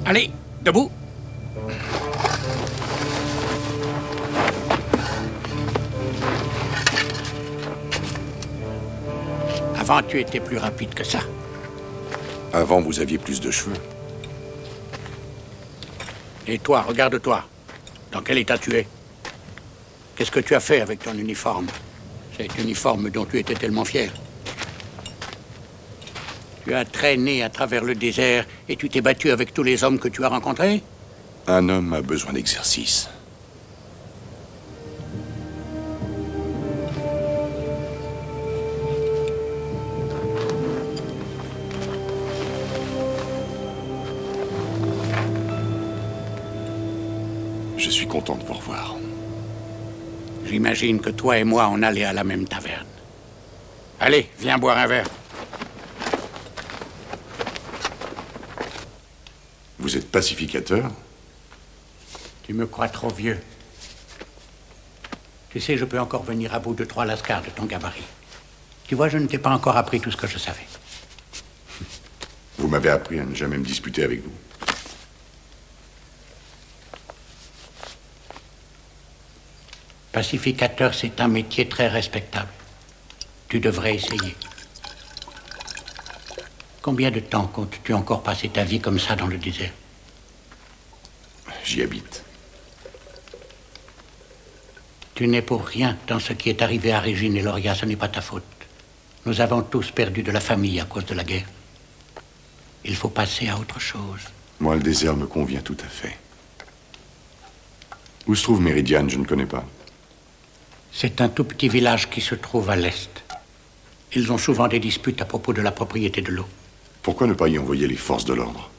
Allez, debout. Avant, tu étais plus rapide que ça. Avant, vous aviez plus de cheveux. Et toi, regarde-toi. Dans quel état tu es? Qu'est-ce que tu as fait avec ton uniforme? Cet uniforme dont tu étais tellement fier. Tu as traîné à travers le désert et tu t'es battu avec tous les hommes que tu as rencontrés? Un homme a besoin d'exercice. Je suis content de vous revoir. J'imagine que toi et moi, on allait à la même taverne. Allez, viens boire un verre. Vous êtes pacificateur? Tu me crois trop vieux. Tu sais, je peux encore venir à bout de 3 lascars de ton gabarit. Tu vois, je ne t'ai pas encore appris tout ce que je savais. Vous m'avez appris à ne jamais me disputer avec vous. Pacificateur, c'est un métier très respectable. Tu devrais essayer. Combien de temps comptes-tu encore passer ta vie comme ça dans le désert? J'y habite. Tu n'es pour rien dans ce qui est arrivé à Régine et Loria, ce n'est pas ta faute. Nous avons tous perdu de la famille à cause de la guerre. Il faut passer à autre chose. Moi, le désert me convient tout à fait. Où se trouve Méridiane? Je ne connais pas. C'est un tout petit village qui se trouve à l'est. Ils ont souvent des disputes à propos de la propriété de l'eau. Pourquoi ne pas y envoyer les forces de l'ordre?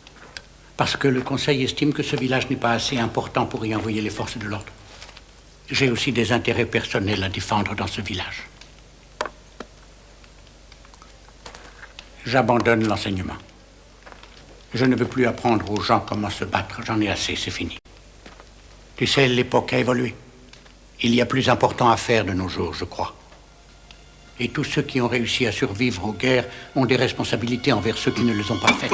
Parce que le conseil estime que ce village n'est pas assez important pour y envoyer les forces de l'ordre. J'ai aussi des intérêts personnels à défendre dans ce village. J'abandonne l'enseignement. Je ne veux plus apprendre aux gens comment se battre. J'en ai assez, c'est fini. Tu sais, l'époque a évolué. Il y a plus important à faire de nos jours, je crois. Et tous ceux qui ont réussi à survivre aux guerres ont des responsabilités envers ceux qui ne les ont pas faites.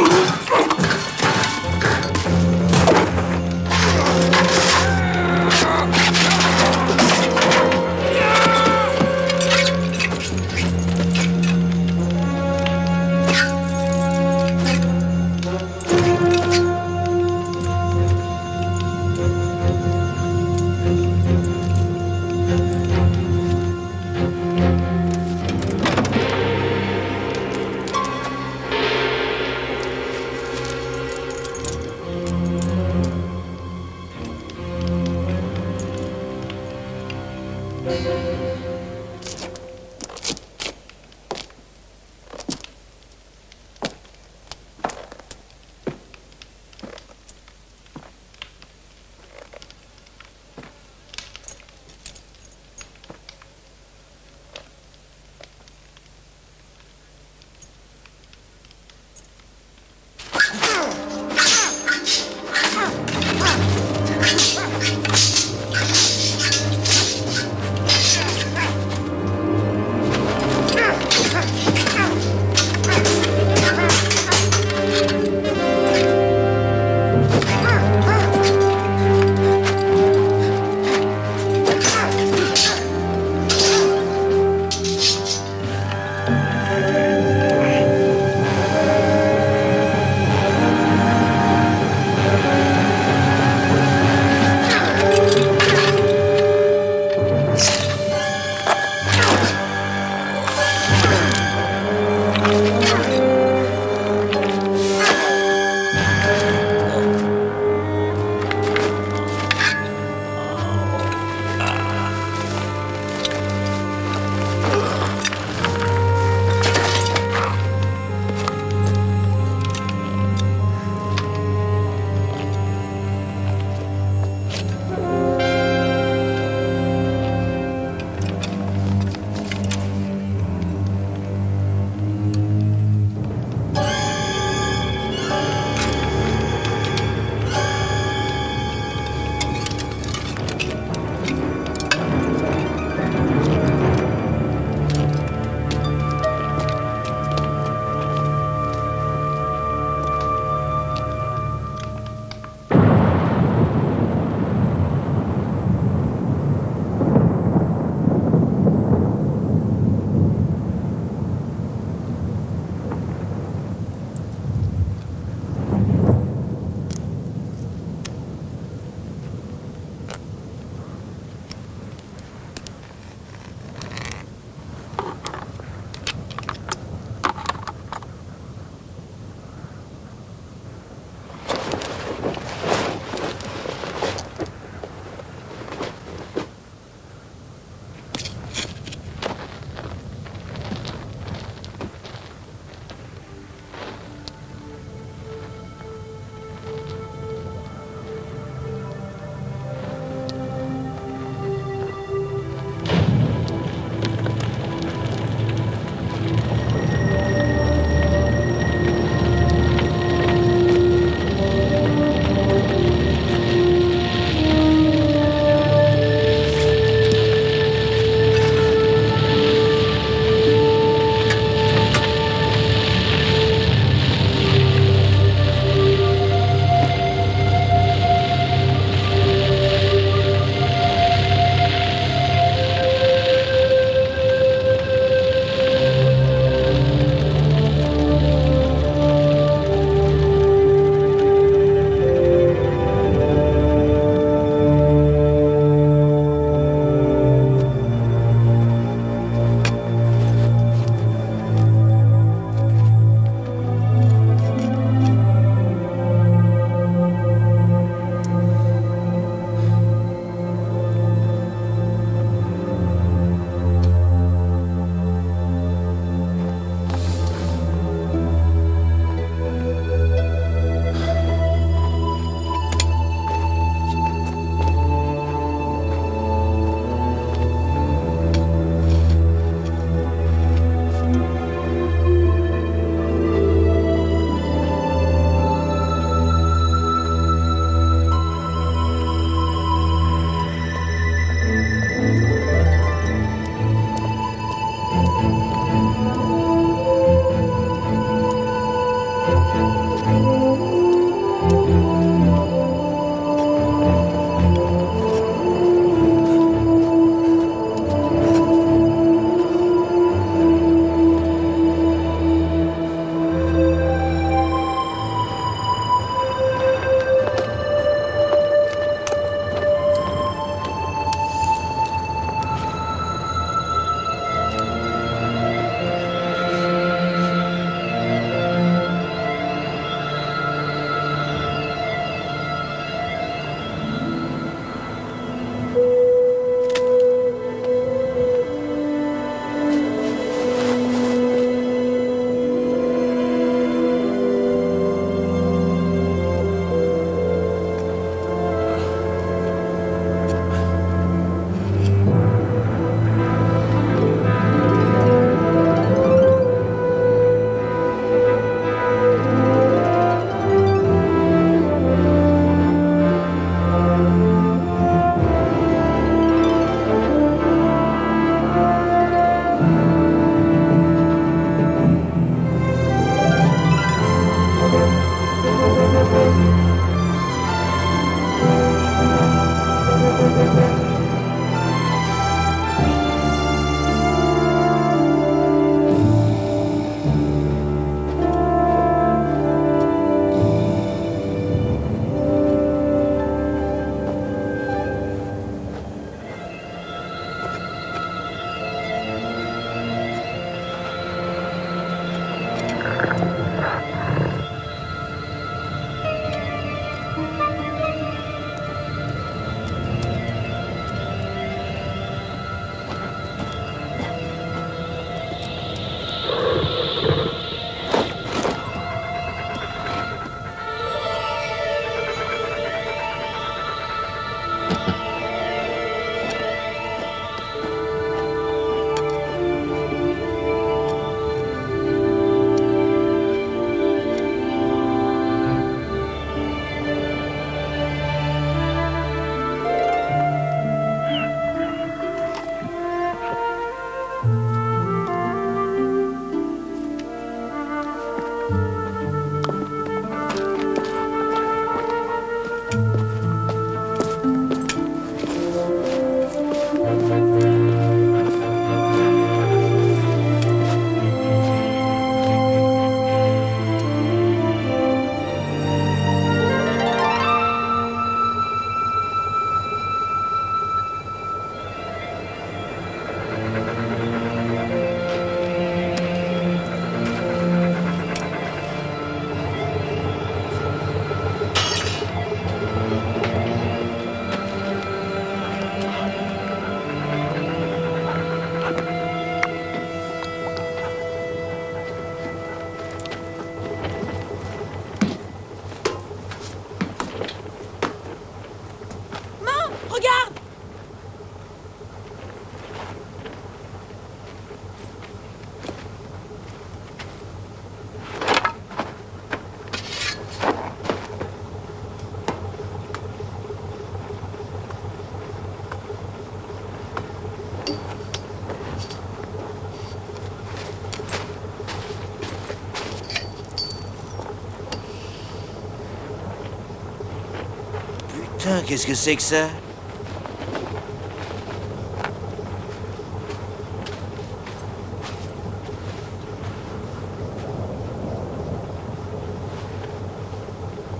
Putain, qu'est-ce que c'est que ça?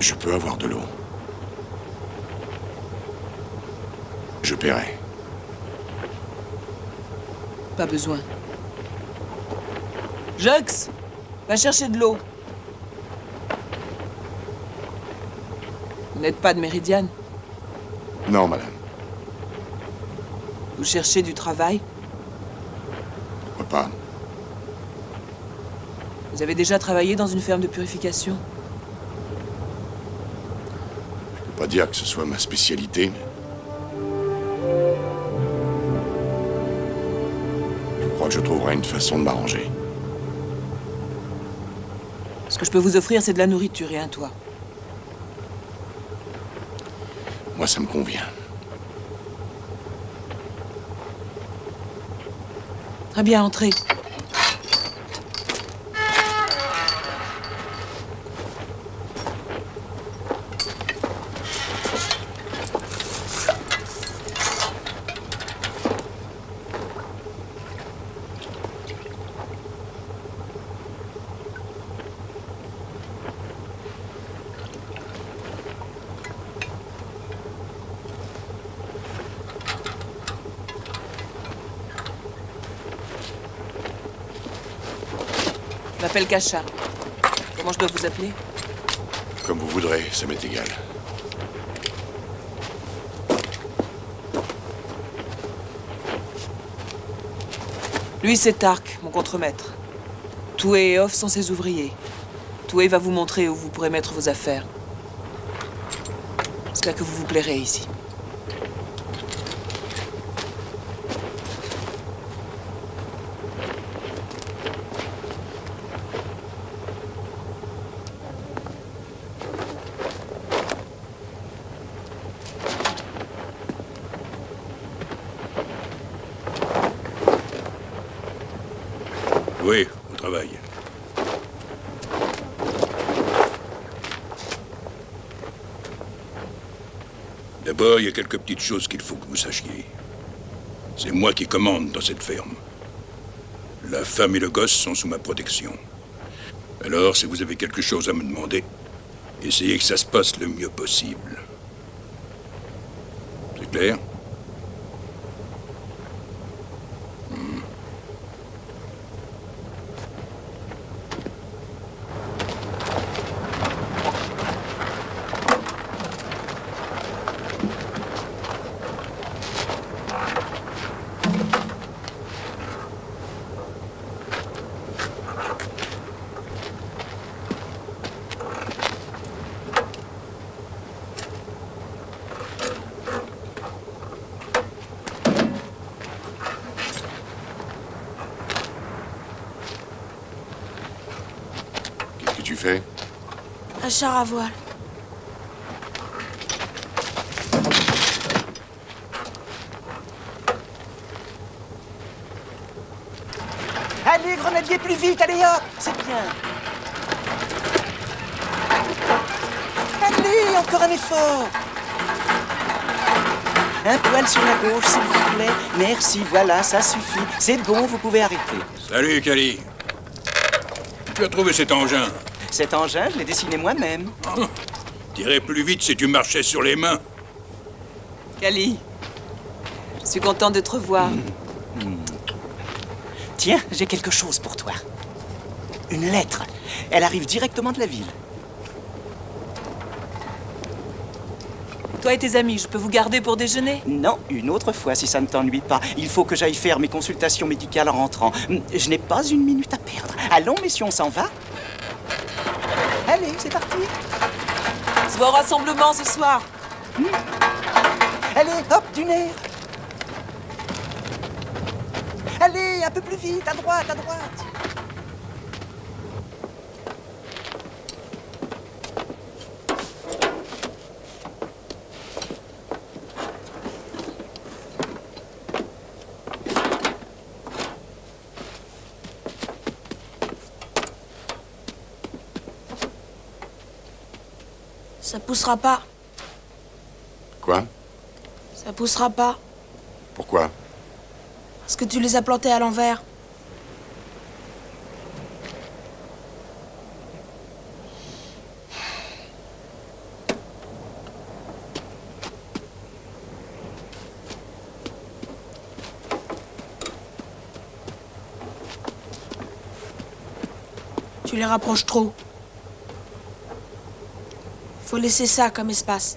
Je peux avoir de l'eau. Je paierai. Pas besoin. Jox, va chercher de l'eau. Vous n'êtes pas de Méridiane? Non, madame. Vous cherchez du travail? Pourquoi pas? Vous avez déjà travaillé dans une ferme de purification? Je peux pas dire que ce soit ma spécialité, mais... Je crois que je trouverai une façon de m'arranger. Ce que je peux vous offrir, c'est de la nourriture et un toit. Moi, ça me convient. Très bien, entrez. m'appelle Kacha. Comment je dois vous appeler? Comme vous voudrez, ça m'est égal. Lui, c'est Tark, mon contremaître. Toué et Off sont ses ouvriers. Toué va vous montrer où vous pourrez mettre vos affaires. J'espère que vous vous plairez ici. Oui, au travail. D'abord, il y a quelques petites choses qu'il faut que vous sachiez. C'est moi qui commande dans cette ferme. La femme et le gosse sont sous ma protection. Alors, si vous avez quelque chose à me demander, essayez que ça se passe le mieux possible. C'est clair? Qu'est-ce que tu fais? Un char à voile. Allez, grenadier, plus vite, allez hop, c'est bien. Allez, encore un effort. Un poil sur la gauche, s'il vous plaît. Merci, voilà, ça suffit. C'est bon, vous pouvez arrêter. Salut, Kali. Tu as trouvé cet engin? Cet engin, je l'ai dessiné moi-même. T'irais plus vite si tu marchais sur les mains. Kali, je suis contente de te revoir. Tiens, j'ai quelque chose pour toi. Une lettre. Elle arrive directement de la ville. Toi et tes amis, je peux vous garder pour déjeuner? Non, une autre fois, si ça ne t'ennuie pas. Il faut que j'aille faire mes consultations médicales en rentrant. Je n'ai pas une minute à perdre. Allons, messieurs, on s'en va? Allez, c'est parti. On se voit au rassemblement ce soir. Allez, hop, du nerf. Allez, un peu plus vite, à droite, à droite. Ça poussera pas. Quoi? Ça poussera pas. Pourquoi? Parce que tu les as plantés à l'envers. Tu les rapproches trop. Faut laisser ça comme espace.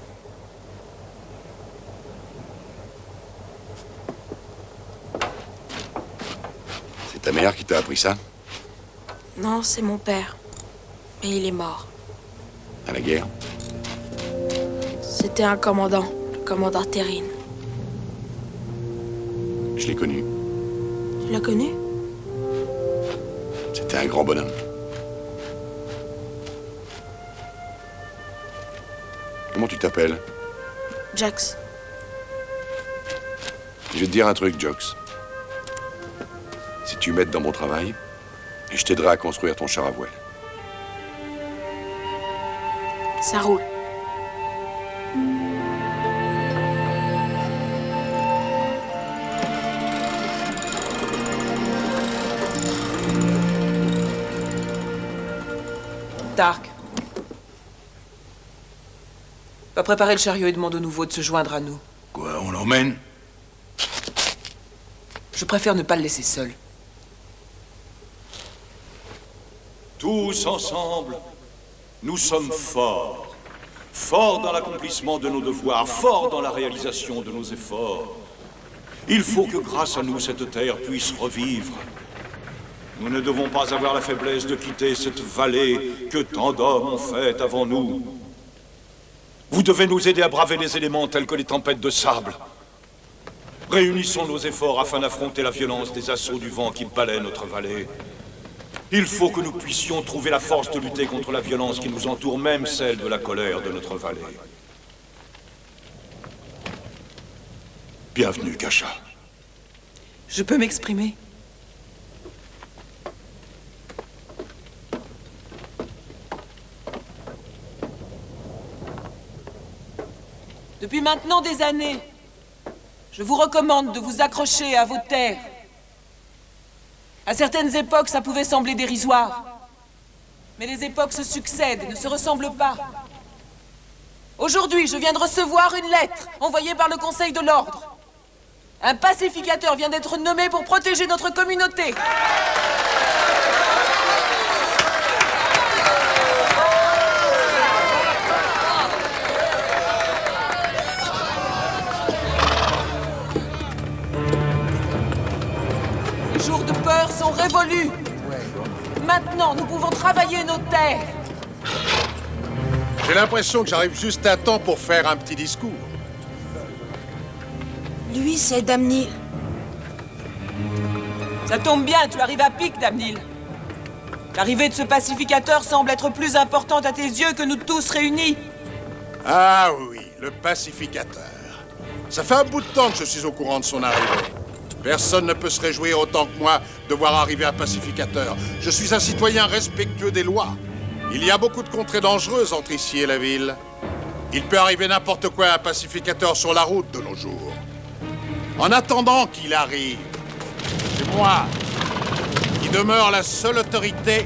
C'est ta mère qui t'a appris ça? Non, c'est mon père. Mais il est mort. À la guerre? C'était un commandant, le commandant Terrine. Je l'ai connu. Tu l'as connu? C'était un grand bonhomme. Comment tu t'appelles? Jax. Je vais te dire un truc, Jox. Si tu m'aides dans mon travail, je t'aiderai à construire ton char à voile. Ça roule. Tark. Va préparer le chariot et demande au nouveau de se joindre à nous. Quoi, on l'emmène? Je préfère ne pas le laisser seul. Tous ensemble, nous sommes forts. Forts dans l'accomplissement de nos devoirs, forts dans la réalisation de nos efforts. Il faut que grâce à nous, cette terre puisse revivre. Nous ne devons pas avoir la faiblesse de quitter cette vallée que tant d'hommes ont faite avant nous. Vous devez nous aider à braver les éléments tels que les tempêtes de sable. Réunissons nos efforts afin d'affronter la violence des assauts du vent qui balaient notre vallée. Il faut que nous puissions trouver la force de lutter contre la violence qui nous entoure, même celle de la colère de notre vallée. Bienvenue, Kasha. Je peux m'exprimer? Depuis maintenant des années, je vous recommande de vous accrocher à vos terres. À certaines époques, ça pouvait sembler dérisoire. Mais les époques se succèdent, ne se ressemblent pas. Aujourd'hui, je viens de recevoir une lettre envoyée par le Conseil de l'Ordre. Un pacificateur vient d'être nommé pour protéger notre communauté. Les jours de peur sont révolus. Maintenant, nous pouvons travailler nos terres. J'ai l'impression que j'arrive juste à temps pour faire un petit discours. Lui, c'est Damnil. Ça tombe bien, tu arrives à pic, Damnil. L'arrivée de ce pacificateur semble être plus importante à tes yeux que nous tous réunis. Ah oui, le pacificateur. Ça fait un bout de temps que je suis au courant de son arrivée. Personne ne peut se réjouir autant que moi de voir arriver un pacificateur. Je suis un citoyen respectueux des lois. Il y a beaucoup de contrées dangereuses entre ici et la ville. Il peut arriver n'importe quoi à un pacificateur sur la route de nos jours. En attendant qu'il arrive, c'est moi qui demeure la seule autorité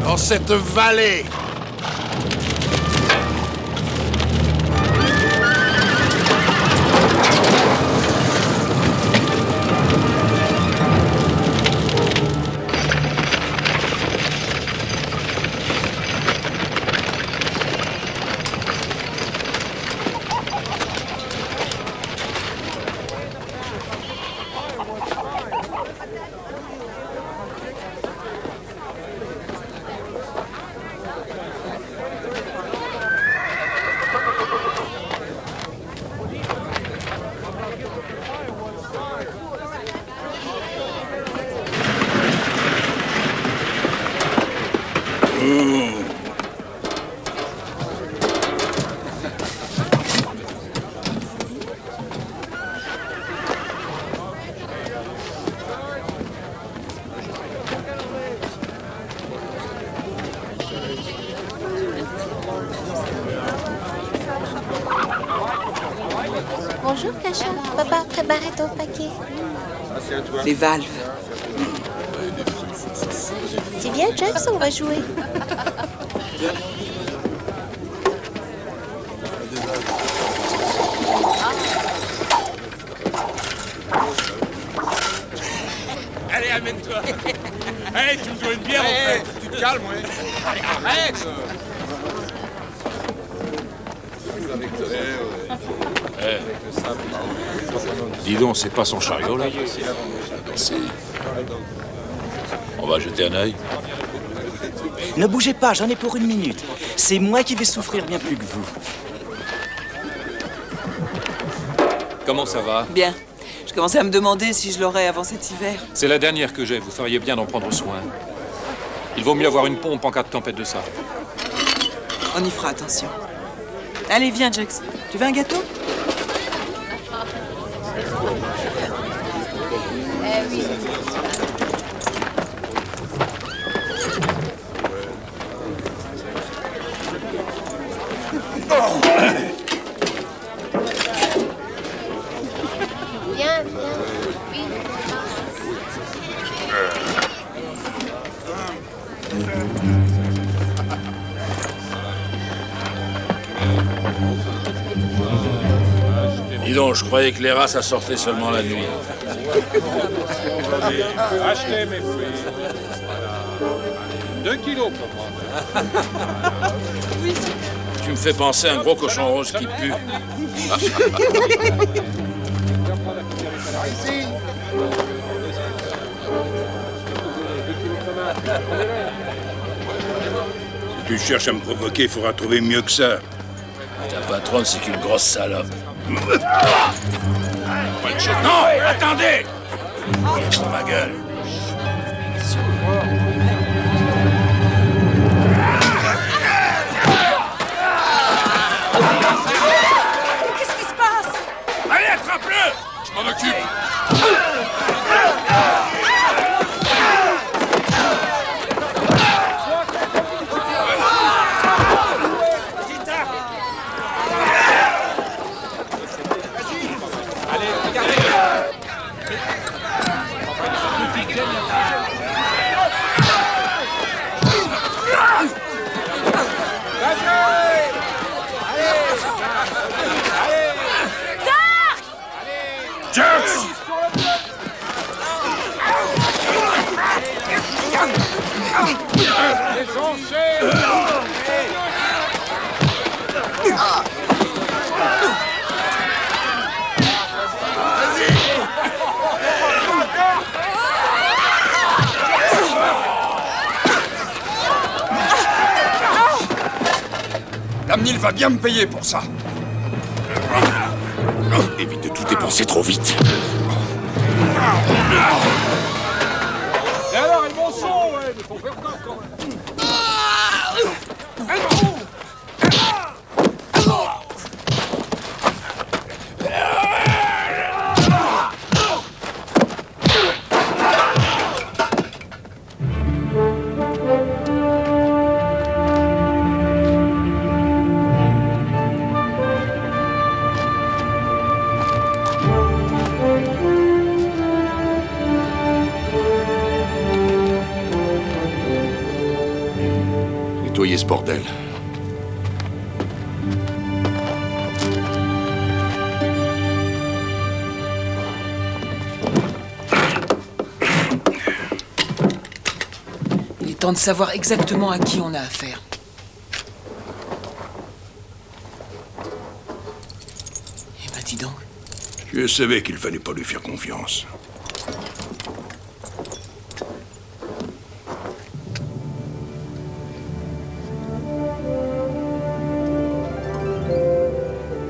dans cette vallée. Bonjour, Kasha. Papa, préparez ton paquet. Les valves. C'est bien, Jax, on va jouer. Allez, amène-toi. Allez, tu me dois une bière, en fait. Tu te calmes, ouais. Allez, arrête. Dis donc, c'est pas son chariot, là? Si. On va jeter un œil. Ne bougez pas, j'en ai pour 1 minute. C'est moi qui vais souffrir bien plus que vous. Comment ça va? Bien. Je commençais à me demander si je l'aurais avant cet hiver. C'est la dernière que j'ai, vous feriez bien d'en prendre soin. Il vaut mieux avoir une pompe en cas de tempête de sable. On y fera attention. Allez, viens, Jax. Tu veux un gâteau? Oui. Viens, viens. Oui. Dis donc, je croyais que les rats, ça sortait seulement la nuit. Achetez mes fruits. 2 kilos pour moi. Oui. Tu me fais penser à un gros cochon rose qui pue. Si tu cherches à me provoquer, il faudra trouver mieux que ça. Ta patronne, c'est qu'une grosse salope. Non, attendez! Sur ma gueule. Qu'est-ce qui se passe? Allez, attrape-le! Je m'en occupe. Damnil va bien me payer pour ça. Évite de tout dépenser trop vite. Et alors, ils m'en sont, ouais, mais faut faire ça quand même. Nettoyez ce bordel. Il est temps de savoir exactement à qui on a affaire. Eh ben, dis donc. Je savais qu'il fallait pas lui faire confiance.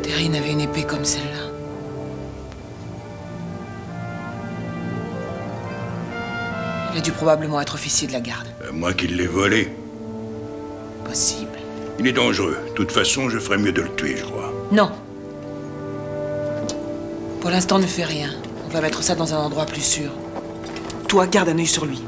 Terrine avait une épée comme celle-là. Il a dû probablement être officier de la garde. À moi qu'il l'ait volé. Possible. Il est dangereux. De toute façon, je ferais mieux de le tuer, je crois. Non. Pour l'instant, ne fais rien. On va mettre ça dans un endroit plus sûr. Toi, garde un œil sur lui.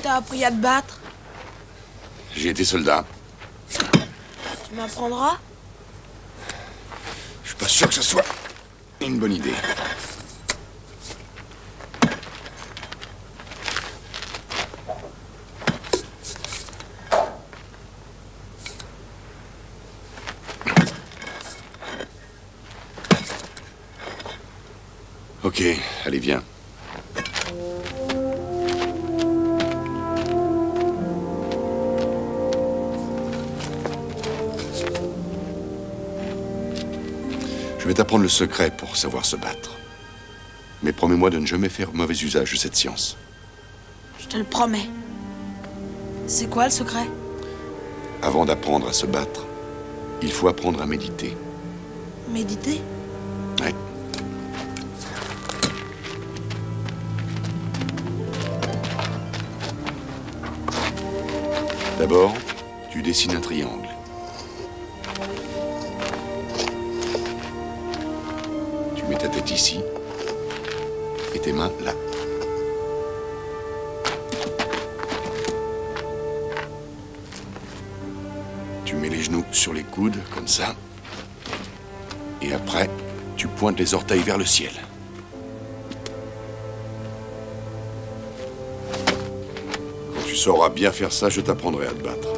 T'as appris à te battre? J'ai été soldat. Tu m'apprendras? Je suis pas sûr que ce soit une bonne idée. Ok, allez, viens. Je vais t'apprendre le secret pour savoir se battre. Mais promets-moi de ne jamais faire mauvais usage de cette science. Je te le promets. C'est quoi le secret? Avant d'apprendre à se battre, il faut apprendre à méditer. Méditer? Ouais. D'abord, tu dessines un triangle. Tu mets ta tête ici et tes mains là. Tu mets les genoux sur les coudes, comme ça. Et après, tu pointes les orteils vers le ciel. sauras bien faire ça, je t'apprendrai à te battre.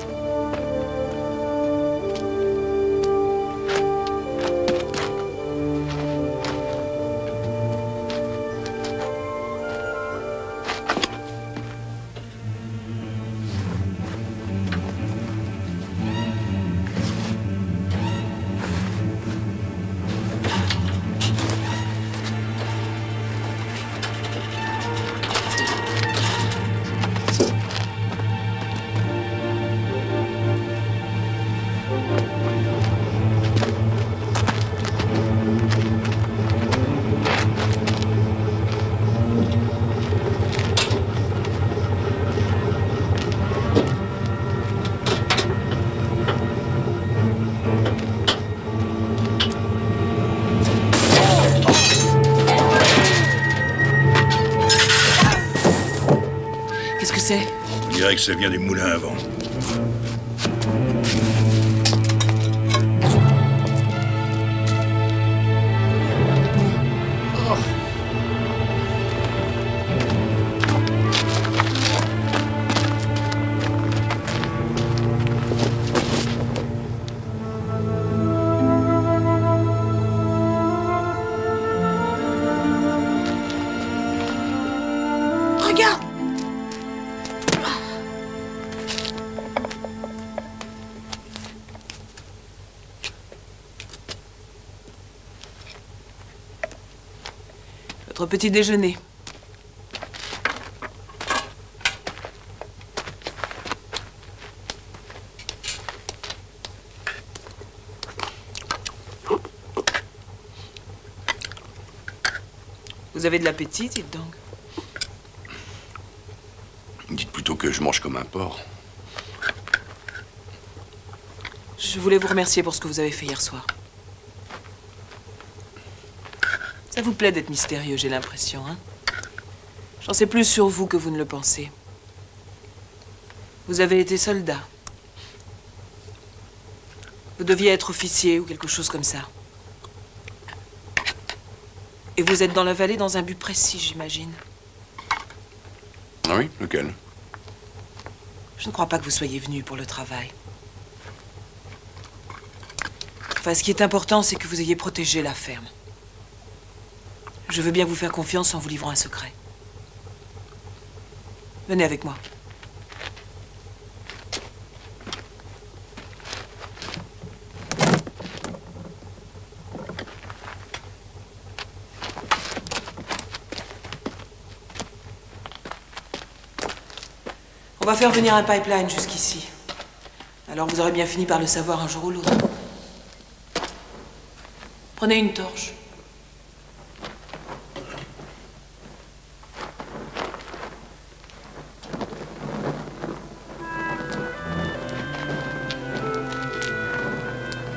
On dirait que ça vient des moulins à vent. Regarde! Votre petit déjeuner. Vous avez de l'appétit, dites donc. Dites plutôt que je mange comme un porc. Je voulais vous remercier pour ce que vous avez fait hier soir. Ça vous plaît d'être mystérieux, j'ai l'impression, hein? J'en sais plus sur vous que vous ne le pensez. Vous avez été soldat. Vous deviez être officier ou quelque chose comme ça. Et vous êtes dans la vallée dans un but précis, j'imagine. Ah oui, lequel? Je ne crois pas que vous soyez venu pour le travail. Enfin, ce qui est important, c'est que vous ayez protégé la ferme. Je veux bien vous faire confiance en vous livrant un secret. Venez avec moi. On va faire venir un pipeline jusqu'ici. Alors vous aurez bien fini par le savoir un jour ou l'autre. Prenez une torche.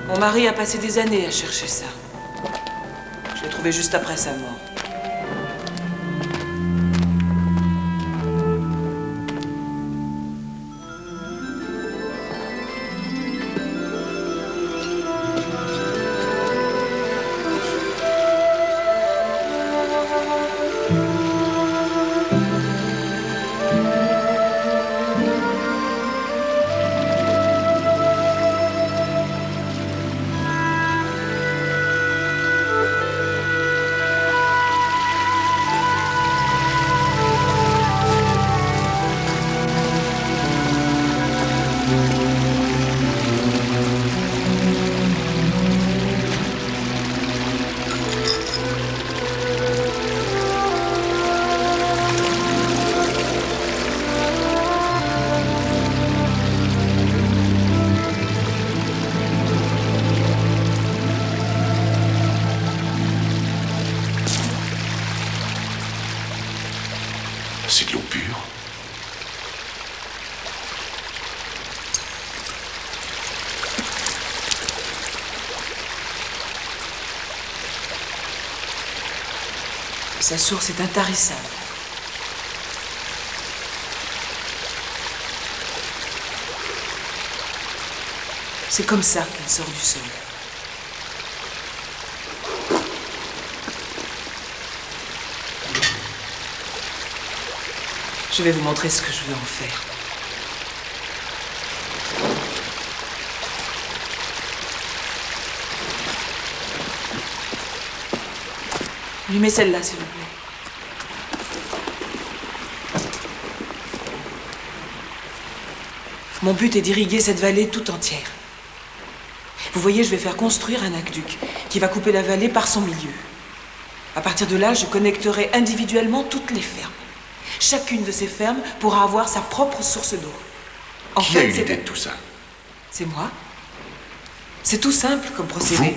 Mon mari a passé des années à chercher ça. Je l'ai trouvé juste après sa mort. C'est de l'eau pure. Sa source est intarissable. C'est comme ça qu'elle sort du sol. Je vais vous montrer ce que je veux en faire. Allumez celle-là, s'il vous plaît. Mon but est d'irriguer cette vallée tout entière. Vous voyez, je vais faire construire un aqueduc qui va couper la vallée par son milieu. À partir de là, je connecterai individuellement toutes les fermes. Chacune de ces fermes pourra avoir sa propre source d'eau. Qui a eu l'idée de tout ça? C'est moi. C'est tout simple comme procédé.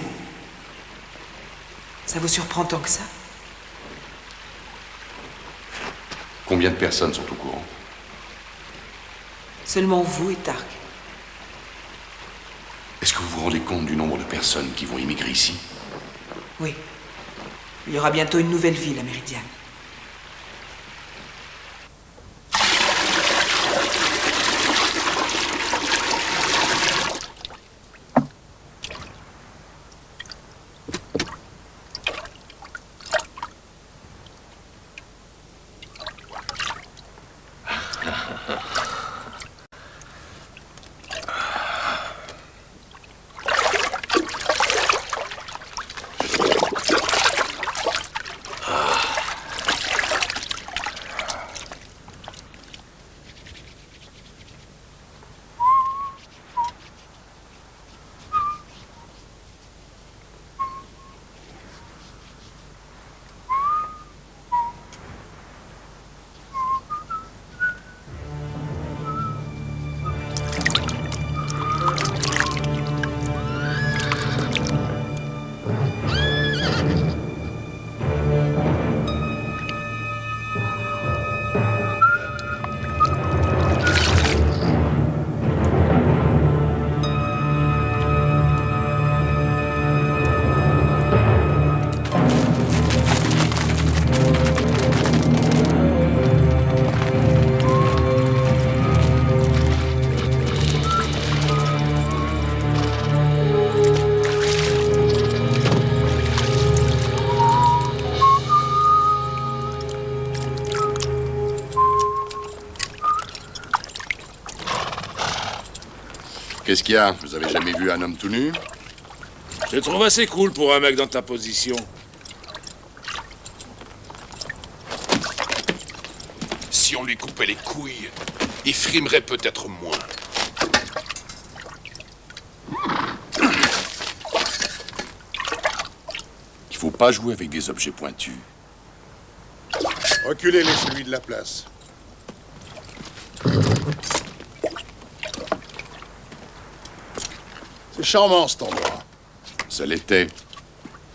Ça vous surprend tant que ça? Combien de personnes sont au courant? Seulement vous et Tark. Est-ce que vous vous rendez compte du nombre de personnes qui vont immigrer ici? Oui. Il y aura bientôt une nouvelle ville à Méridiane. Qu'est-ce qu'il y a? Vous avez jamais vu un homme tout nu? Je le trouve assez cool pour un mec dans ta position. Si on lui coupait les couilles, il frimerait peut-être moins. Il faut pas jouer avec des objets pointus. Reculez les celui de la place. C'est charmant cet endroit. Ça l'était.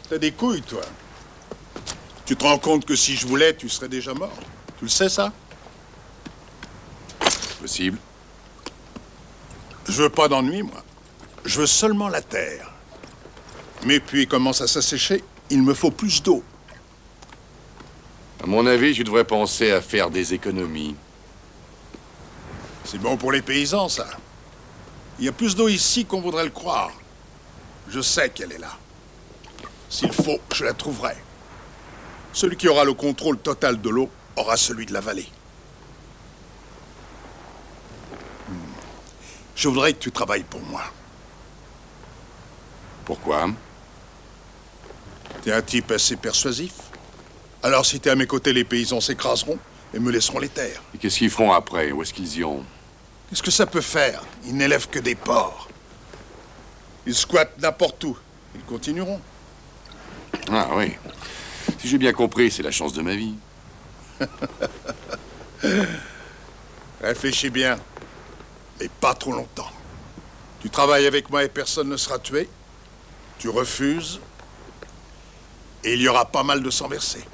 T'as des couilles, toi. Tu te rends compte que si je voulais, tu serais déjà mort? Tu le sais, ça? Possible. Je veux pas d'ennui, moi. Je veux seulement la terre. Mes puits commencent à s'assécher. Il me faut plus d'eau. À mon avis, tu devrais penser à faire des économies. C'est bon pour les paysans, ça. Il y a plus d'eau ici qu'on voudrait le croire. Je sais qu'elle est là. S'il faut, je la trouverai. Celui qui aura le contrôle total de l'eau aura celui de la vallée. Je voudrais que tu travailles pour moi. Pourquoi? T'es un type assez persuasif. Alors si t'es à mes côtés, les paysans s'écraseront et me laisseront les terres. Et qu'est-ce qu'ils feront après? Où est-ce qu'ils y ont? Qu'est-ce que ça peut faire? Ils n'élèvent que des porcs. Ils squattent n'importe où. Ils continueront. Ah oui. Si j'ai bien compris, c'est la chance de ma vie. Réfléchis bien. Mais pas trop longtemps. Tu travailles avec moi et personne ne sera tué. Tu refuses. Et il y aura pas mal de sang versé.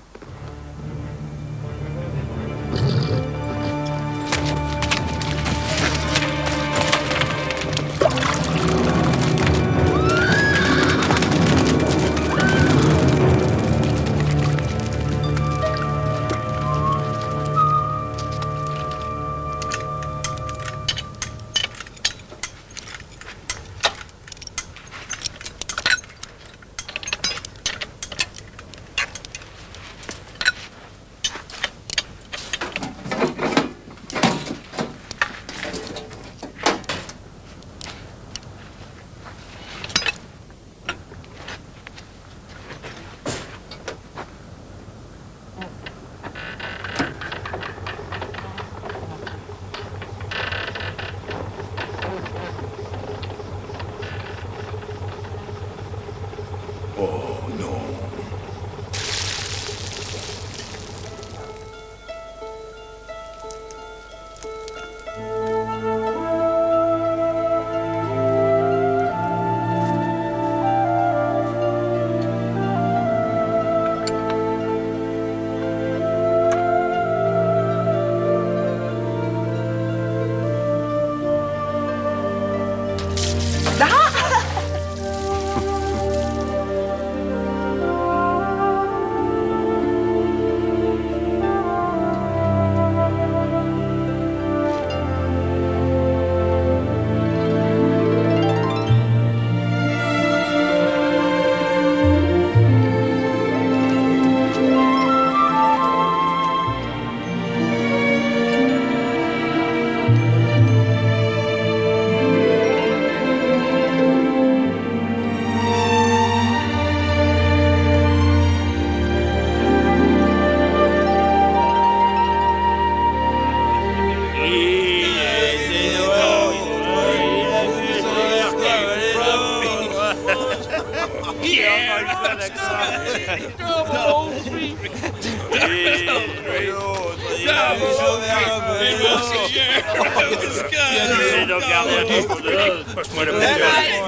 Passe-moi la bouteille.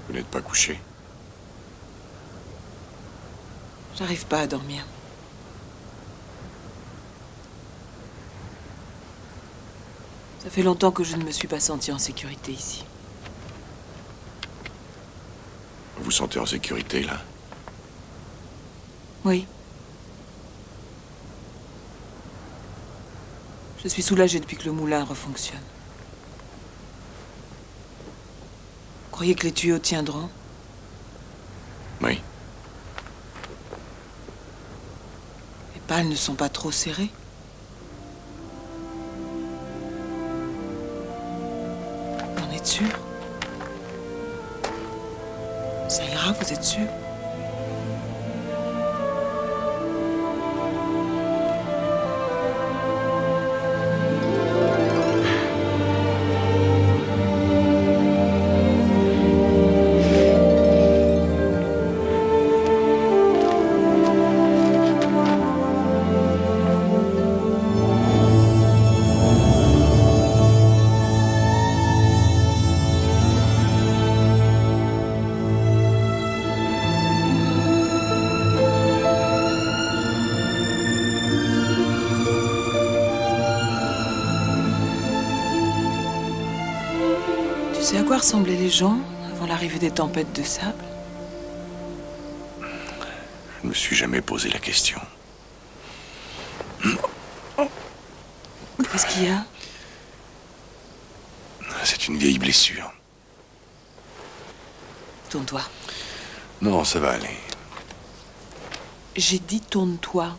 Vous n'êtes pas couché. J'arrive pas à dormir. Ça fait longtemps que je ne me suis pas sentie en sécurité ici. Vous vous sentez en sécurité, là? Oui. Je suis soulagée depuis que le moulin refonctionne. Vous croyez que les tuyaux tiendront? Oui. Les pales ne sont pas trop serrées? Vous en êtes sûr? Ça ira, vous êtes sûr? Tu sais à quoi ressemblaient les gens avant l'arrivée des tempêtes de sable? Je ne me suis jamais posé la question. Qu'est-ce qu'il y a? C'est une vieille blessure. Tourne-toi. Non, ça va aller. J'ai dit tourne-toi.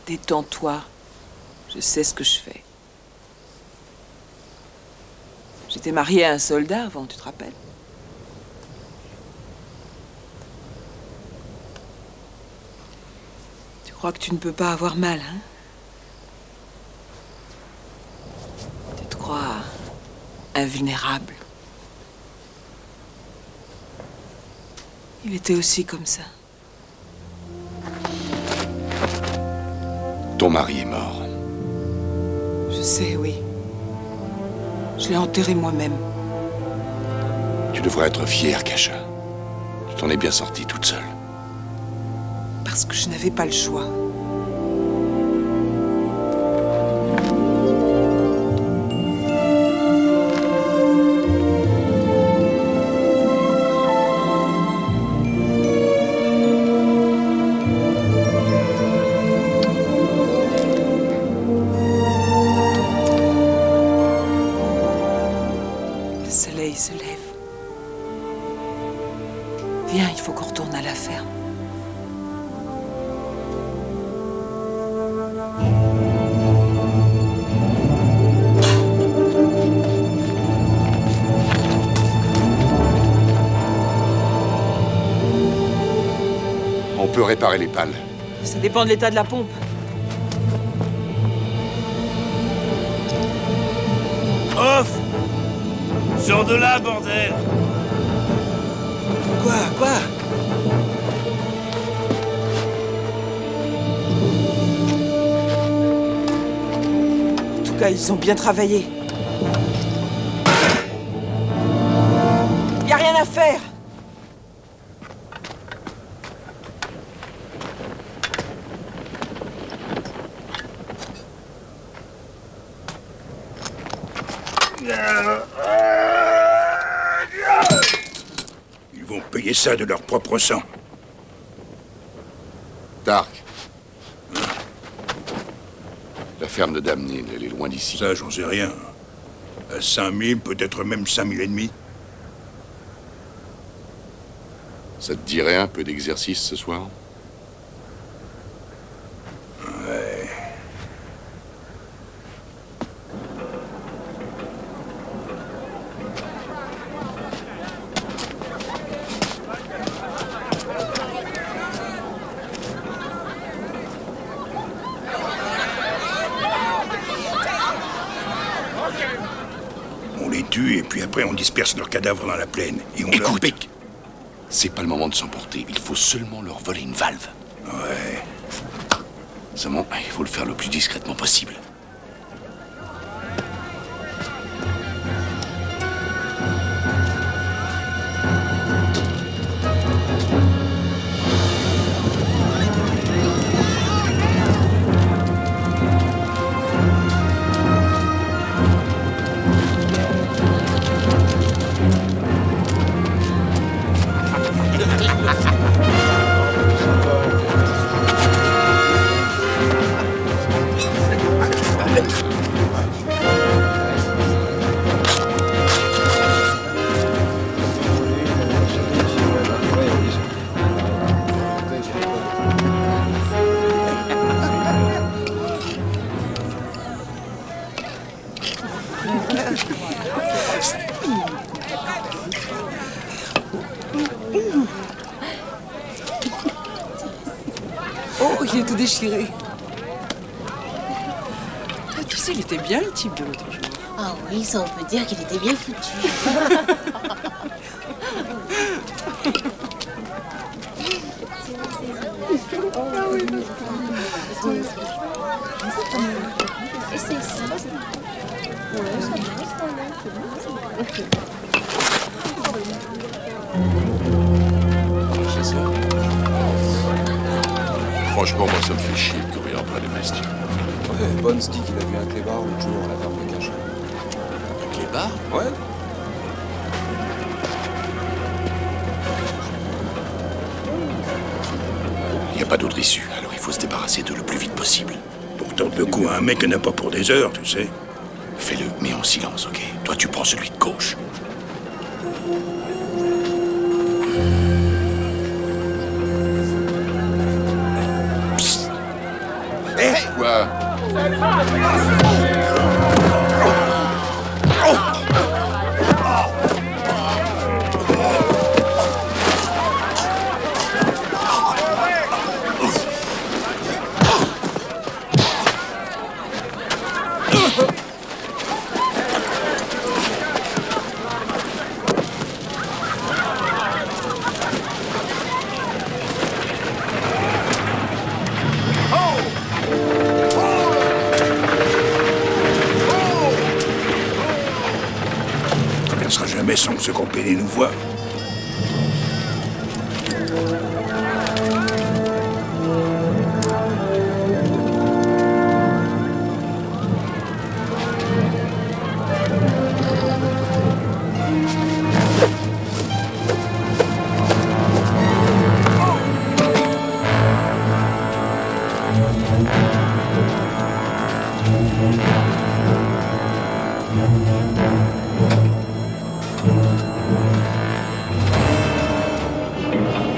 Détends-toi. Je sais ce que je fais. J'étais mariée à un soldat avant, tu te rappelles? Tu crois que tu ne peux pas avoir mal, hein? Tu te crois invulnérable. Il était aussi comme ça. Ton mari est mort. Je sais, oui. Je l'ai enterré moi-même. Tu devrais être fière, Kasha. Tu t'en es bien sortie toute seule. Parce que je n'avais pas le choix. Le soleil se lève. Viens, il faut qu'on retourne à la ferme. On peut réparer les pales. Ça dépend de l'état de la pompe. Off! Sors de là, bordel! Quoi? Là, ils ont bien travaillé. Y a rien à faire. Ils vont payer ça de leur propre sang. Dark. La ferme de Damnine, elle est loin d'ici. Ça, j'en sais rien. À 5000, peut-être même 5000 et demi. Ça te dirait un peu d'exercice ce soir? Ouais. On les tue et puis après on disperse leurs cadavres dans la plaine. Et on Écoute, Pic, c'est pas le moment de s'emporter. Il faut seulement leur voler une valve. Ouais. Seulement, il faut le faire le plus discrètement possible. Oh, il est tout déchiré. Ah, tu sais, il était bien le type de l'autre jour. Ah oui, ça on peut dire qu'il était bien foutu. Franchement, moi, ça me fait chier de courir après les bestiaux. Ouais, Bones dit qu'il a vu un clébard l'autre jour à la ferme de Cachet. Un clébard? Ouais. Il n'y a pas d'autre issue, alors il faut se débarrasser d'eux le plus vite possible. Pour tordre le cou à un mec qui n'a pas pour des heures, tu sais. Fais-le, mais en silence, ok? Toi, tu prends celui de gauche. Psst. Hé, quoi? Ça ne sera jamais sans que ce compagnie nous voit.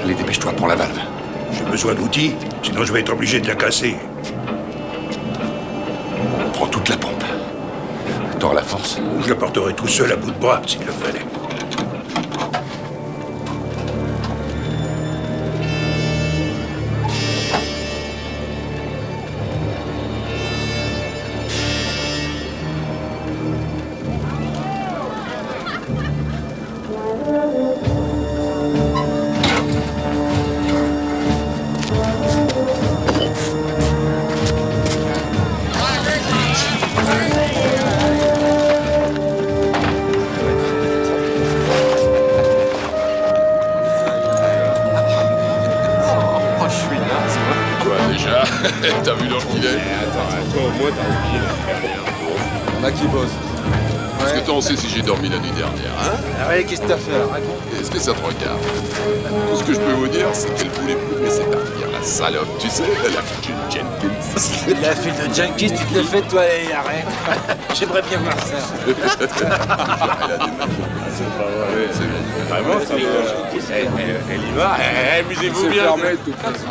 Allez, dépêche-toi, prends la valve. J'ai besoin d'outils, sinon je vais être obligé de la casser. Prends toute la pompe. T'auras la force? Je la porterai tout seul à bout de bras, s'il le fallait. Ah, t'as vu dans qu'il est? Attends, toi au moins t'as oublié la On a qui bosse. Est-ce que t'en sais si j'ai dormi la nuit dernière, hein? Ouais, qu'est-ce que t'as fait, raconte. Est-ce que ça te regarde? Tout ce que je peux vous dire, c'est qu'elle voulait plus me laisser partir, la salope. Tu sais, la fille de Jenkins. La fille de Jenkins, tu te l'as fait, toi, et arrête. J'aimerais bien voir ça. Elle a des mains. C'est pas vrai. C'est bon. Vraiment, ça elle y va. Amusez-vous bien. C'est fermé, de toute façon.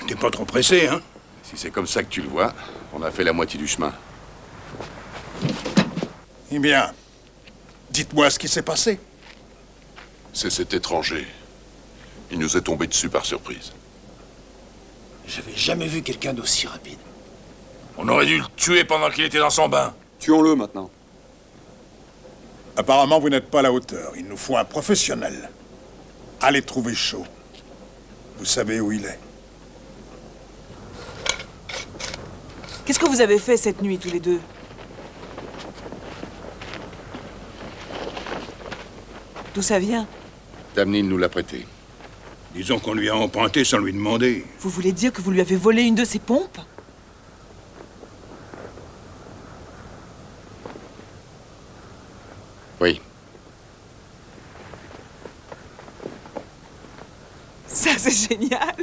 T'es pas trop pressé, hein? Si c'est comme ça que tu le vois, on a fait la moitié du chemin. Eh bien, dites-moi ce qui s'est passé. C'est cet étranger. Il nous est tombé dessus par surprise. J'avais jamais vu quelqu'un d'aussi rapide. On aurait dû le tuer pendant qu'il était dans son bain. Tuons-le maintenant. Apparemment, vous n'êtes pas à la hauteur. Il nous faut un professionnel. Allez trouver Shaw. Vous savez où il est. Qu'est-ce que vous avez fait cette nuit, tous les deux? D'où ça vient? Damnine nous l'a prêté. Disons qu'on lui a emprunté sans lui demander. Vous voulez dire que vous lui avez volé une de ses pompes? Oui. Ça, c'est génial.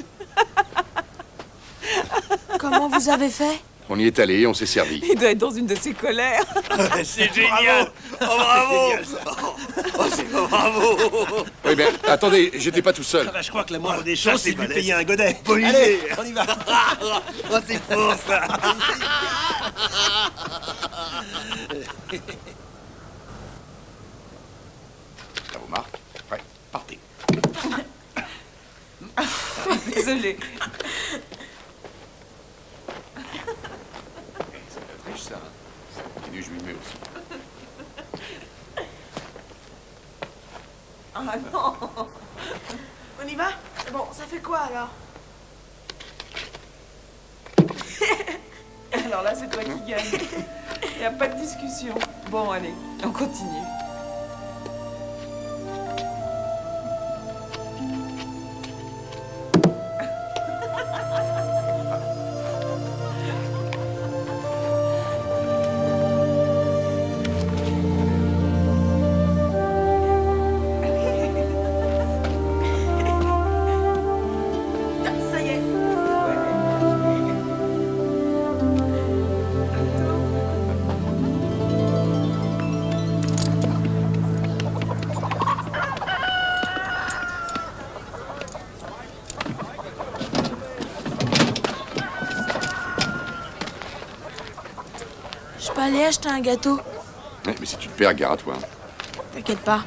Comment vous avez fait? On y est allé, on s'est servi. Il doit être dans une de ses colères. C'est génial. Oh, bravo. Oh, c'est bravo. Oui, mais attendez, j'étais pas tout seul. Je crois que la moindre des choses, c'est de lui payer un godet. Bonne idée. On y va. Oh, c'est fort, ça. Ça vous marque? Ouais, partez. Désolée. C'est de la triche, ça. Ça continue, je m'y mets aussi. Ah non. On y va? Bon, ça fait quoi alors? Alors là, c'est toi qui gagne. Il n'y a pas de discussion. Bon, allez, on continue. Ça y est. Je peux aller acheter un gâteau? Ouais, mais si tu te perds, gare à toi. T'inquiète pas.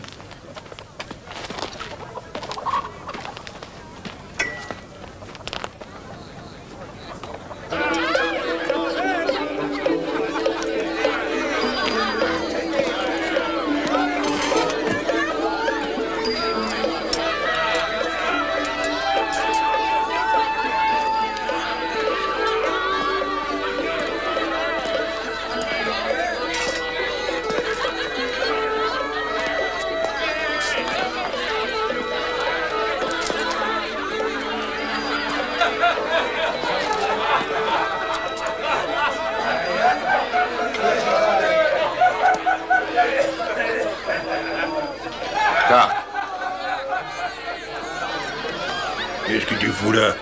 faites-vous là?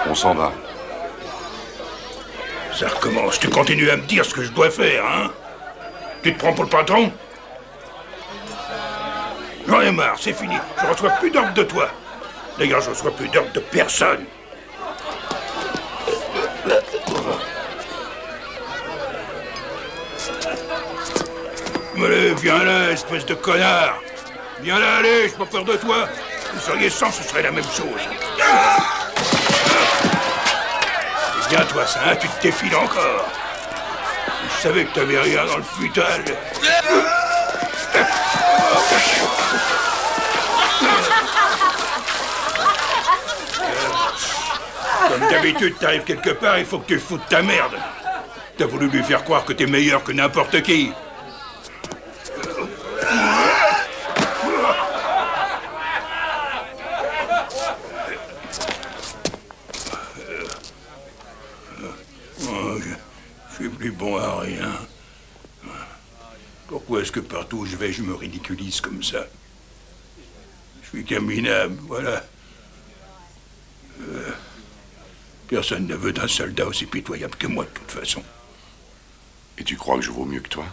On s'en va. Ça recommence. Tu continues à me dire ce que je dois faire, hein? Tu te prends pour le patron? J'en ai marre, c'est fini. Je reçois plus d'ordre de toi. D'ailleurs, je reçois plus d'ordre de personne. Allez, viens là, espèce de connard. Viens là, allez, j'ai pas peur de toi. Vous seriez 100, ce serait la même chose. C'est bien toi, ça, hein, tu te défiles encore. Je savais que t'avais rien dans le futal. Comme d'habitude, t'arrives quelque part, il faut que tu foutes ta merde. T'as voulu lui faire croire que t'es meilleur que n'importe qui. Je suis plus bon à rien. Pourquoi est-ce que partout où je vais, je me ridiculise comme ça? Je suis qu'un minable, voilà. Personne ne veut d'un soldat aussi pitoyable que moi, de toute façon. Et tu crois que je vaux mieux que toi?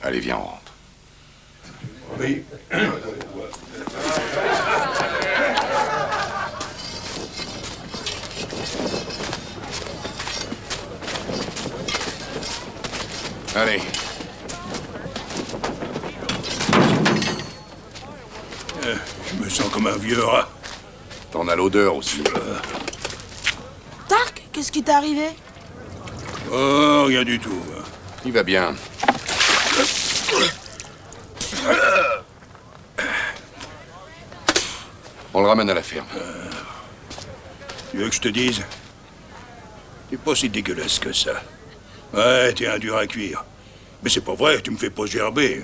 Allez, viens, on rentre. Oui. Allez. Je me sens comme un vieux rat. T'en as l'odeur aussi. Tark, qu'est-ce qui t'est arrivé? Oh, rien du tout. Il va bien. On le ramène à la ferme. Tu veux que je te dise? T'es pas si dégueulasse que ça. Ouais, t'es un dur à cuire. Mais c'est pas vrai, tu me fais pas gerber.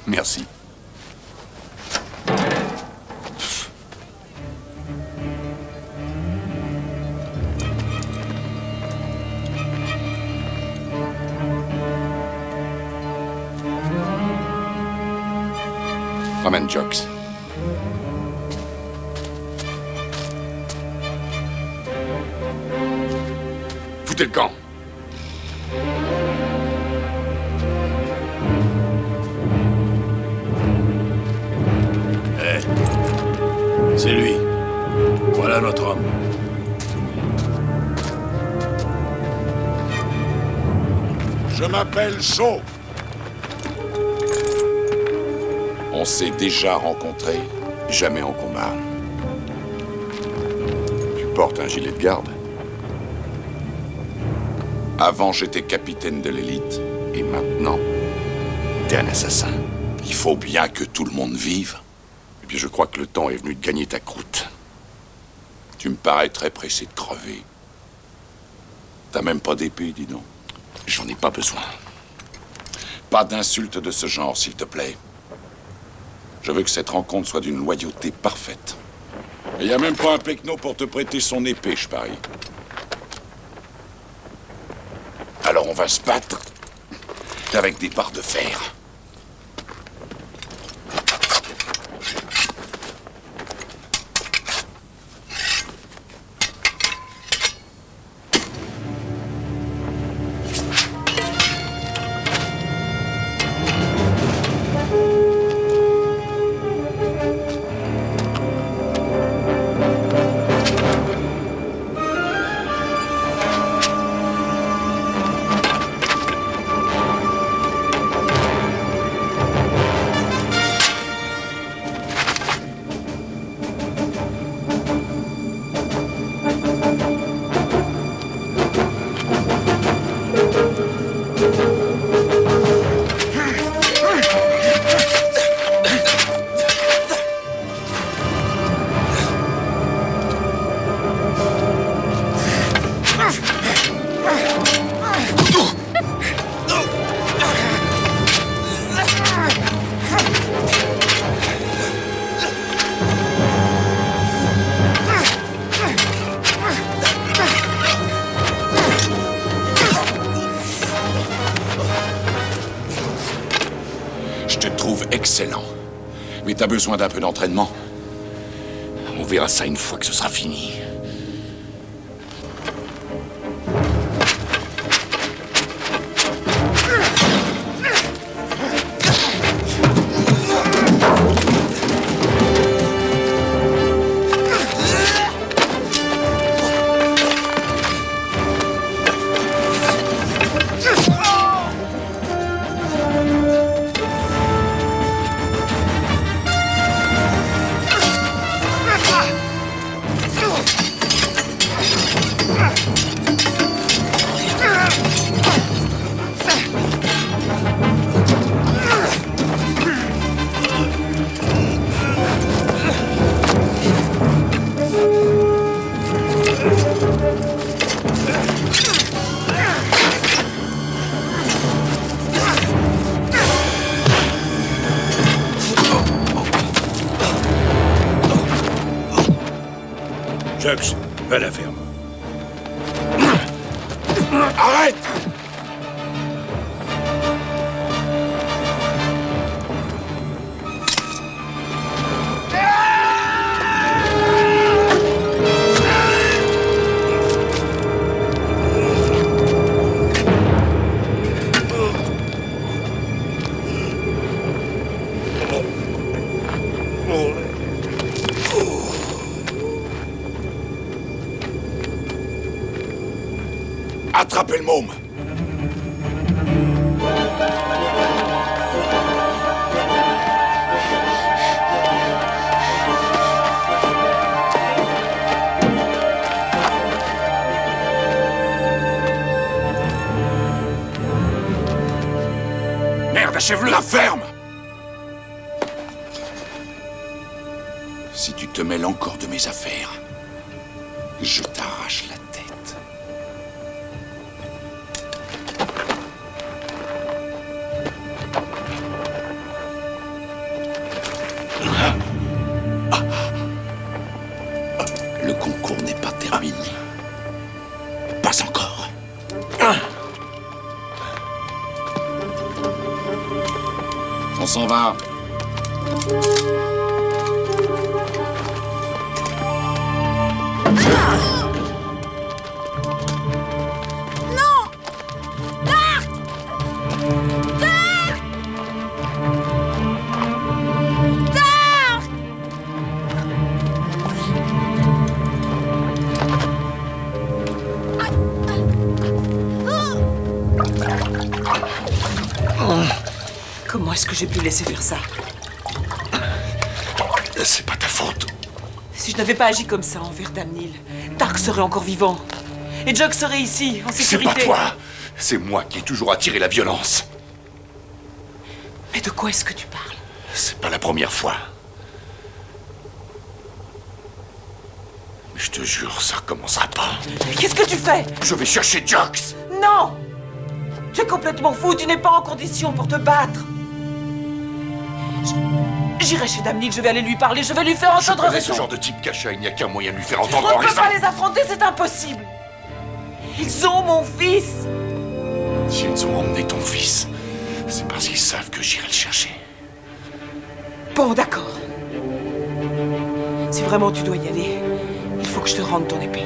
Merci. Ramène Jox. Foutez le camp. C'est lui. Voilà notre homme. Je m'appelle Shaw. On s'est déjà rencontrés, jamais en combat. Tu portes un gilet de garde? Avant, j'étais capitaine de l'élite, et maintenant, t'es un assassin. Il faut bien que tout le monde vive. Eh bien, je crois que le temps est venu de gagner ta croûte. Tu me parais très pressé de crever. T'as même pas d'épée, dis donc. J'en ai pas besoin. Pas d'insultes de ce genre, s'il te plaît. Je veux que cette rencontre soit d'une loyauté parfaite. Il n'y a même pas un pecno pour te prêter son épée, je parie. Alors on va se battre avec des barres de fer. t'as besoin d'un peu d'entraînement. On verra ça une fois que ce sera fini. Jux, va à la ferme. Arrête! Attrapez le môme! Merde, achève-le! La ferme! Si tu te mêles encore de mes affaires, je t'arrache la tête. Le concours n'est pas terminé. Pas encore. On s'en va. Comment est-ce que j'ai pu laisser faire ça? C'est pas ta faute. Si je n'avais pas agi comme ça envers Damnil, Tark serait encore vivant. Et Jug serait ici, en sécurité. C'est pas toi. C'est moi qui ai toujours attiré la violence. Mais de quoi est-ce que tu parles? C'est pas la première fois. Mais je te jure, ça recommencera pas. Mais qu'est-ce que tu fais? Je vais chercher Jux. Non! Tu es complètement fou, tu n'es pas en condition pour te battre. J'irai chez Damnil, je vais aller lui parler, je vais lui faire entendre raison. Ce genre de type cacha, il n'y a qu'un moyen de lui faire On entendre ne peut raison. pas les affronter, c'est impossible. Ils ont mon fils. S'ils ont emmené ton fils, c'est parce qu'ils savent que j'irai le chercher. Bon, d'accord. Si vraiment tu dois y aller, il faut que je te rende ton épée.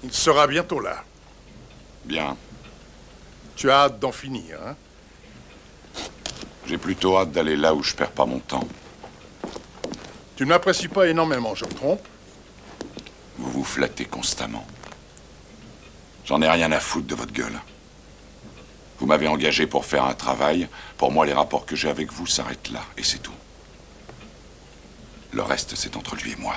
Il sera bientôt là. Bien. Tu as hâte d'en finir, hein? J'ai plutôt hâte d'aller là où je perds pas mon temps. Tu ne m'apprécies pas énormément, je me trompe? Vous vous flattez constamment. J'en ai rien à foutre de votre gueule. Vous m'avez engagé pour faire un travail. Pour moi, les rapports que j'ai avec vous s'arrêtent là, et c'est tout. Le reste, c'est entre lui et moi.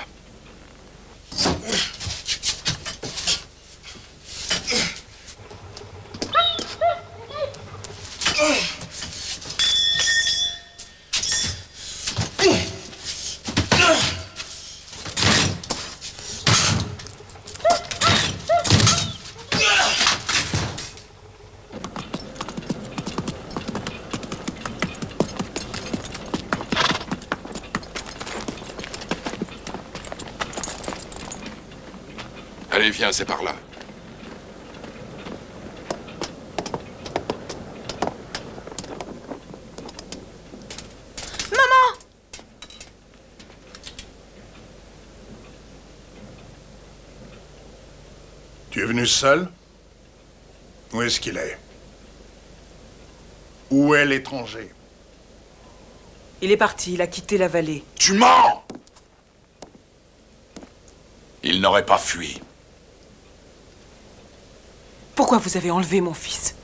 Allez, viens, c'est par là. Maman! Tu es venu seul? Où est-ce qu'il est? Où est l'étranger? Il est parti, il a quitté la vallée. Tu mens! Il n'aurait pas fui. Pourquoi vous avez enlevé mon fils?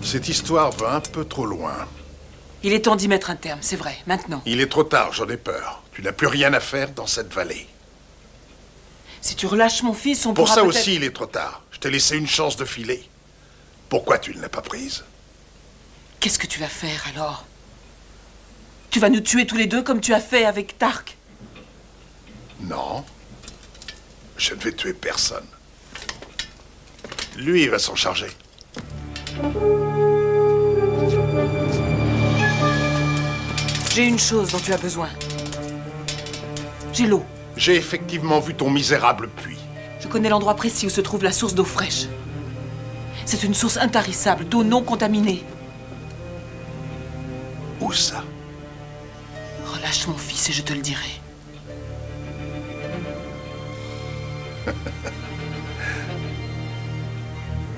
Cette histoire va un peu trop loin. Il est temps d'y mettre un terme, c'est vrai, maintenant. Il est trop tard, j'en ai peur. Tu n'as plus rien à faire dans cette vallée. Si tu relâches mon fils, on Pour pourra ça peut-être... aussi, il est trop tard. Je t'ai laissé une chance de filer. Pourquoi tu ne l'as pas prise? Qu'est-ce que tu vas faire, alors? Tu vas nous tuer tous les deux comme tu as fait avec Tark? Non. Je ne vais tuer personne. Lui, il va s'en charger. J'ai une chose dont tu as besoin. J'ai l'eau. J'ai effectivement vu ton misérable puits. Je connais l'endroit précis où se trouve la source d'eau fraîche. C'est une source intarissable d'eau non contaminée. Où ça? Relâche mon fils et je te le dirai.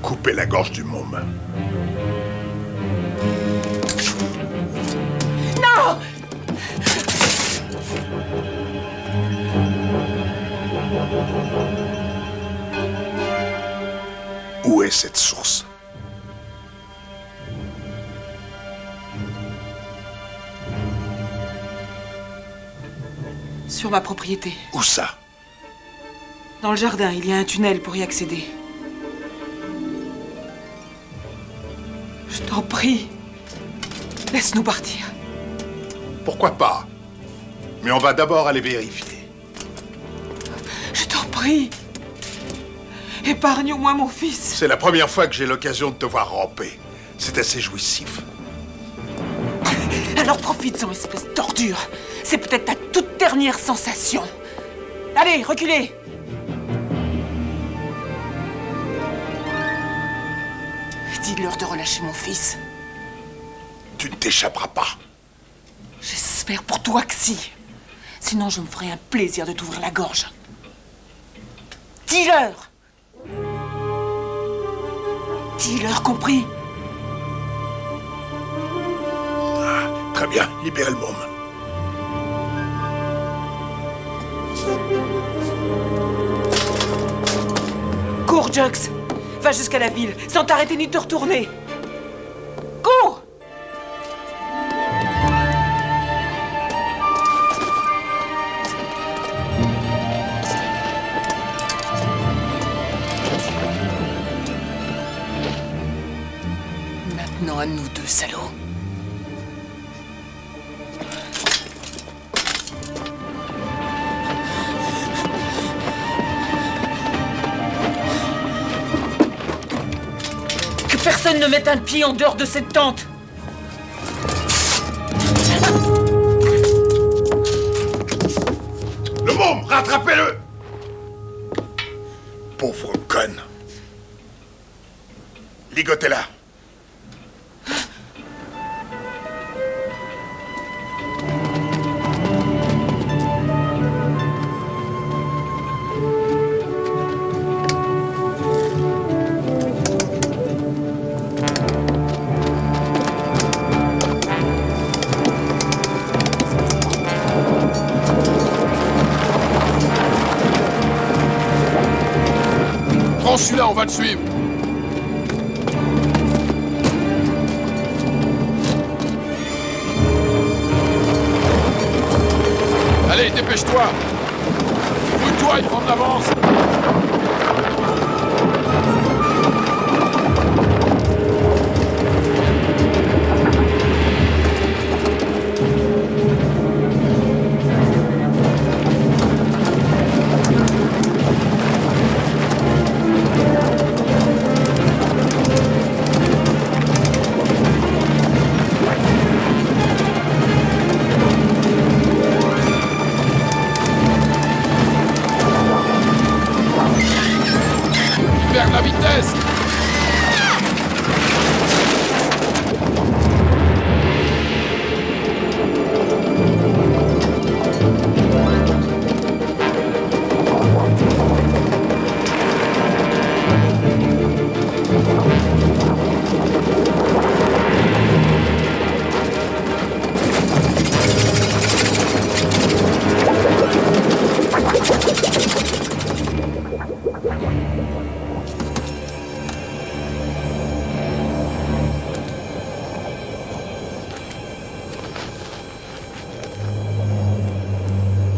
Couper la gorge du môme. Non! Où est cette source? Sur ma propriété. Où ça? Dans le jardin, il y a un tunnel pour y accéder. Je t'en prie. Laisse-nous partir. Pourquoi pas? Mais on va d'abord aller vérifier. Je t'en prie. Épargne au moins mon fils. C'est la première fois que j'ai l'occasion de te voir ramper. C'est assez jouissif. Alors profite-en, espèce d'ordure. C'est peut-être ta toute dernière sensation. Allez, reculez. Dis-leur de relâcher mon fils. Tu ne t'échapperas pas. J'espère pour toi que si. Sinon, je me ferai un plaisir de t'ouvrir la gorge. Dis-leur. Dis-leur, compris? Ah, très bien, libérez le môme. Jux, va jusqu'à la ville, sans t'arrêter ni te retourner. Cours! Maintenant à nous deux, salauds. Que personne ne mette un pied en dehors de cette tente. Le môme, rattrapez-le! Pauvre conne. Ligotez-la. Prends celui-là, on va le suivre. Allez, dépêche-toi. Fouille-toi, il prend de l'avance. Perd la vitesse.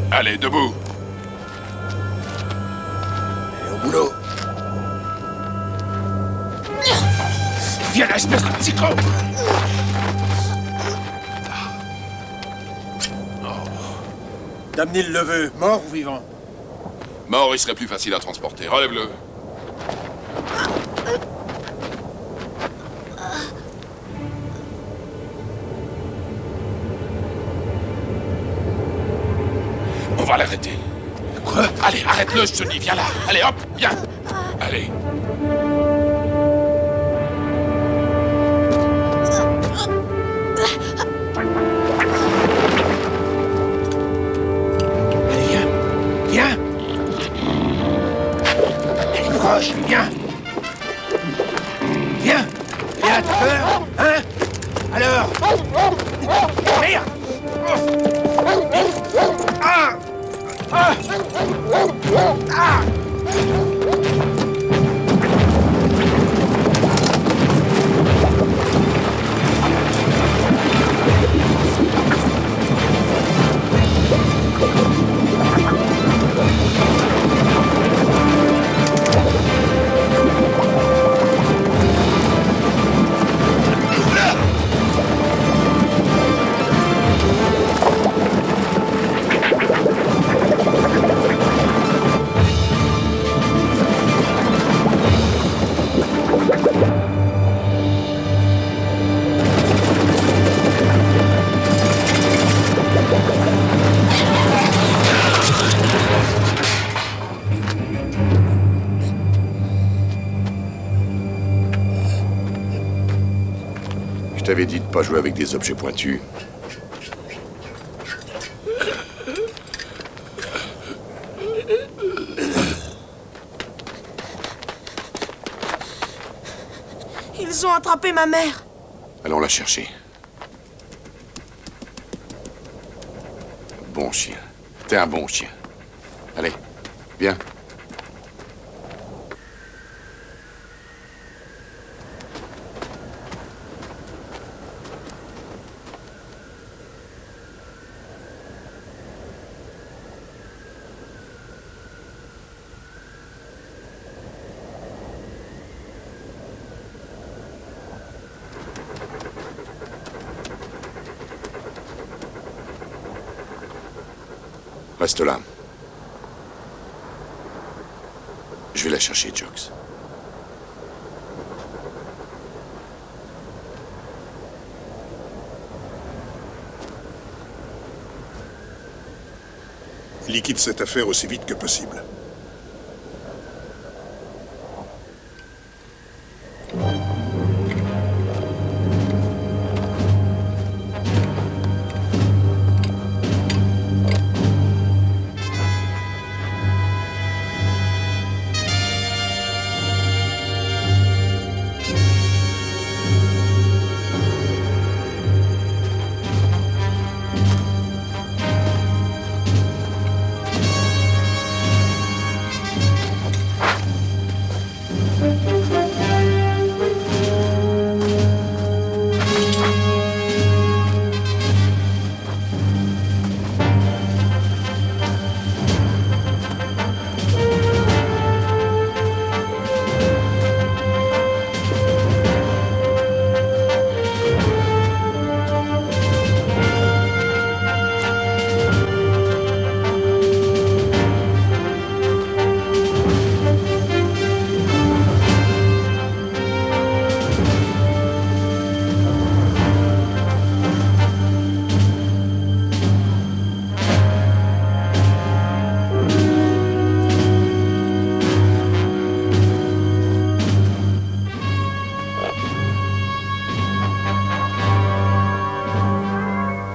Allez, debout. Et au boulot. Viens là, espèce de psycho. Damnil le veut, mort ou vivant? Mort, il serait plus facile à transporter. Relève-le. On va l'arrêter. Quoi? Allez, arrête-le, je te dis, viens là. Allez, hop, viens. Allez. Viens! Elle est proche, viens! Viens! Viens, t'as peur? Hein? Alors? Merde! Ah! Ah! Ah! Je t'avais dit de pas jouer avec des objets pointus. Ils ont attrapé ma mère. Allons la chercher. Bon chien. T'es un bon chien. Allez, viens. Reste là. Je vais la chercher, Jox. Liquide cette affaire aussi vite que possible.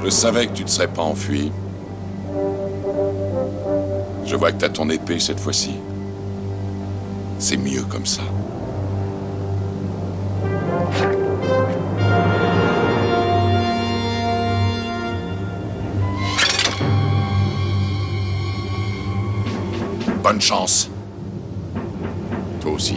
Je savais que tu ne te serais pas enfui. Je vois que t'as ton épée cette fois-ci. C'est mieux comme ça. Bonne chance. Toi aussi.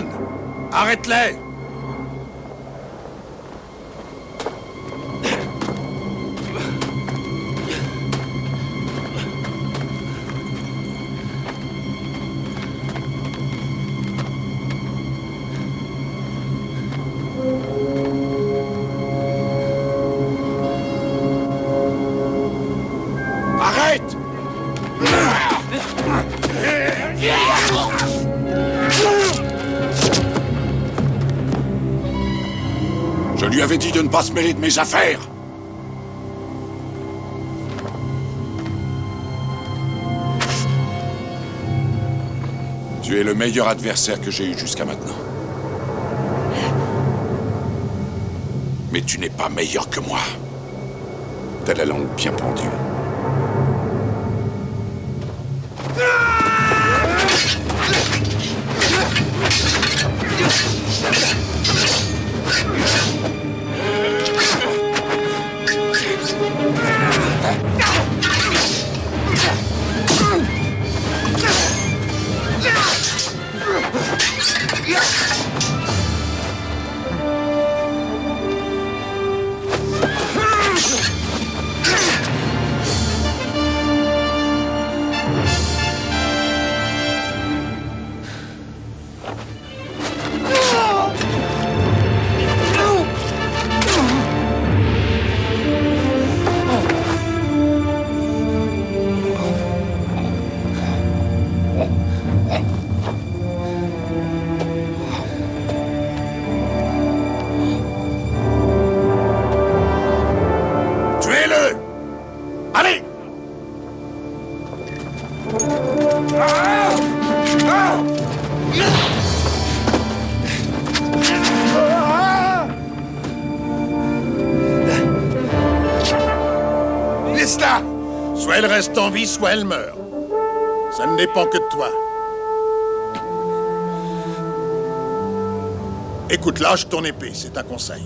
personne. Arrête-les! Je lui avais dit de ne pas se mêler de mes affaires. Tu es le meilleur adversaire que j'ai eu jusqu'à maintenant. Mais tu n'es pas meilleur que moi. T'as la langue bien pendue. Laisse-la! Soit elle reste en vie, soit elle meurt. Ça ne dépend que de toi. Écoute, lâche ton épée, c'est un conseil.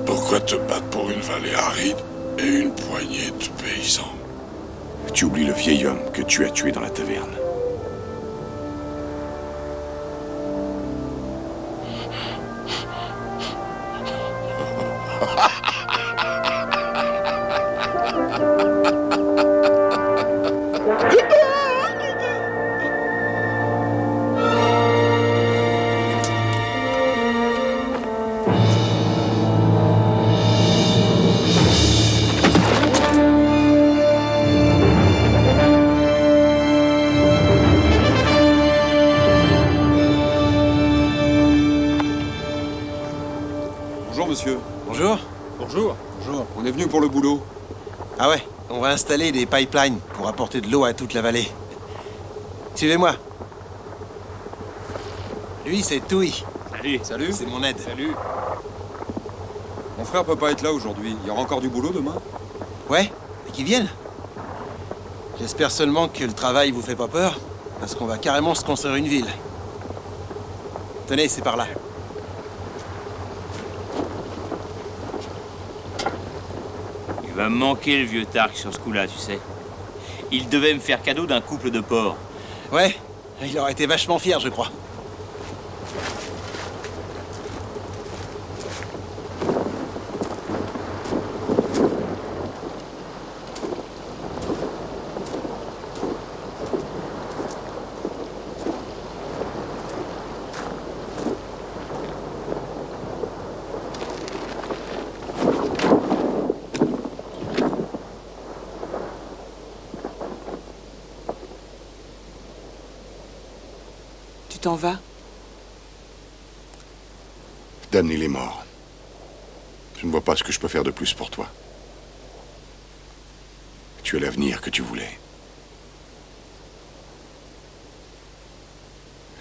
Pourquoi te battre pour une vallée aride et une poignée de paysans? Tu oublies le vieil homme que tu as tué dans la taverne. Bonjour monsieur. Bonjour. Bonjour. Bonjour. On est venu pour le boulot. Ah ouais, on va installer des pipelines pour apporter de l'eau à toute la vallée. Suivez-moi. Lui, c'est Touy. Salut. Salut. C'est mon aide. Salut. Mon frère peut pas être là aujourd'hui. Il y aura encore du boulot demain? Ouais, et qu'ils viennent. J'espère seulement que le travail vous fait pas peur, parce qu'on va carrément se construire une ville. Tenez, c'est par là. va me manquer le vieux Tark sur ce coup-là, tu sais. Il devait me faire cadeau d'un couple de porcs. Ouais, il aurait été vachement fier, je crois. Tu t'en vas? Dan, il est mort. Je ne vois pas ce que je peux faire de plus pour toi. Tu as l'avenir que tu voulais.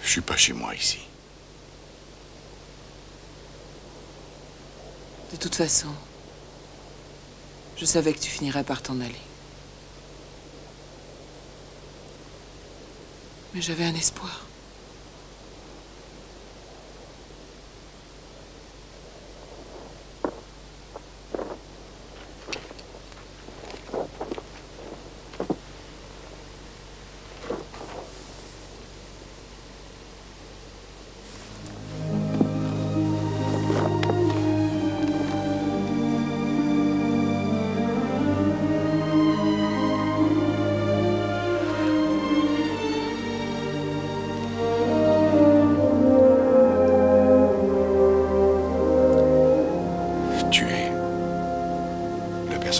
Je suis pas chez moi ici. De toute façon, je savais que tu finirais par t'en aller. Mais j'avais un espoir.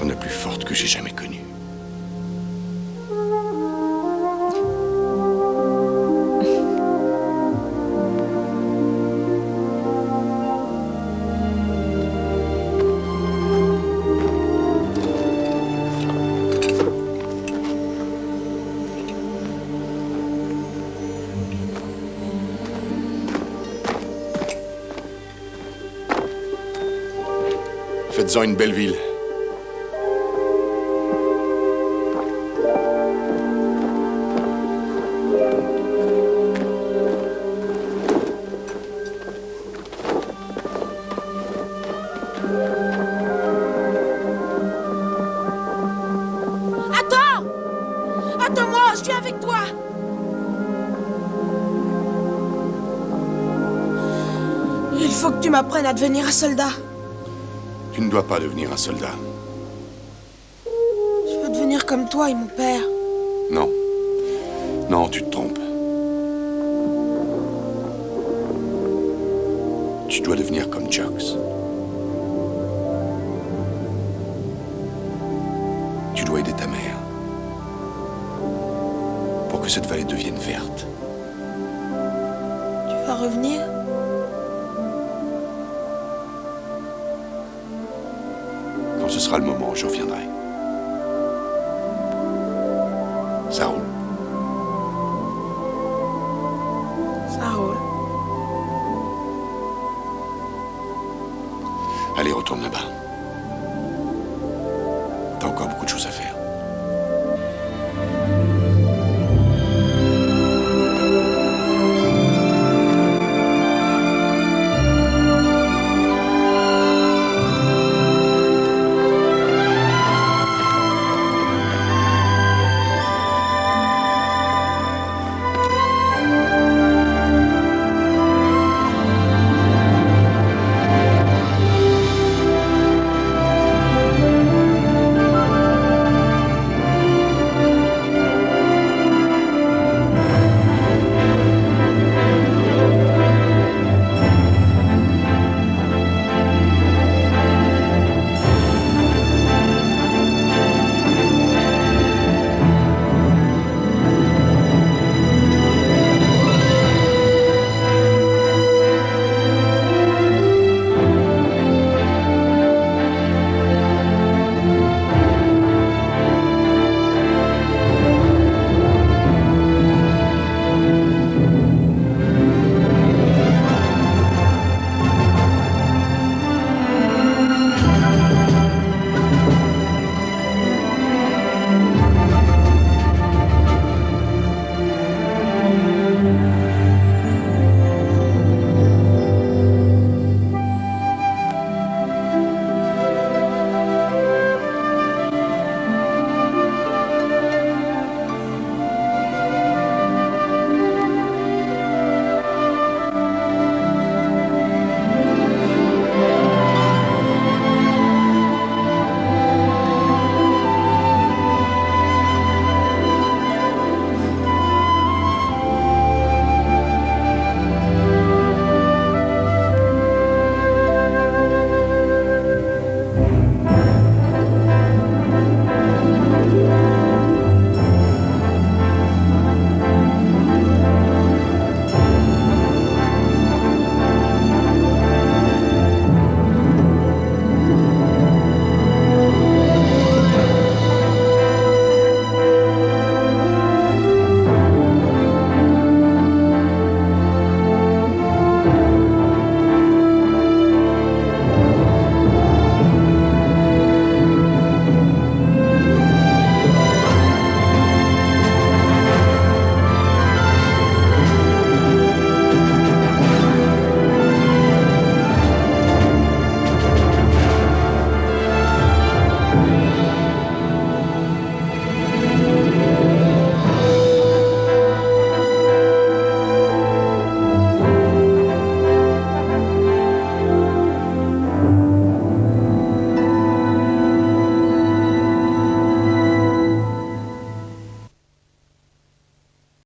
La plus forte que j'ai jamais connue. Faites-en une belle ville. Il faut que tu m'apprennes à devenir un soldat. Tu ne dois pas devenir un soldat. Je veux devenir comme toi et mon père. Non. Non, tu te trompes. Tu dois devenir comme Jox. Tu dois aider ta mère. Pour que cette vallée devienne verte. Tu vas revenir ? Quand ce sera le moment, je reviendrai. Ça roule. Ça roule. Allez, retourne là-bas. T'as encore beaucoup de choses à faire. Papa.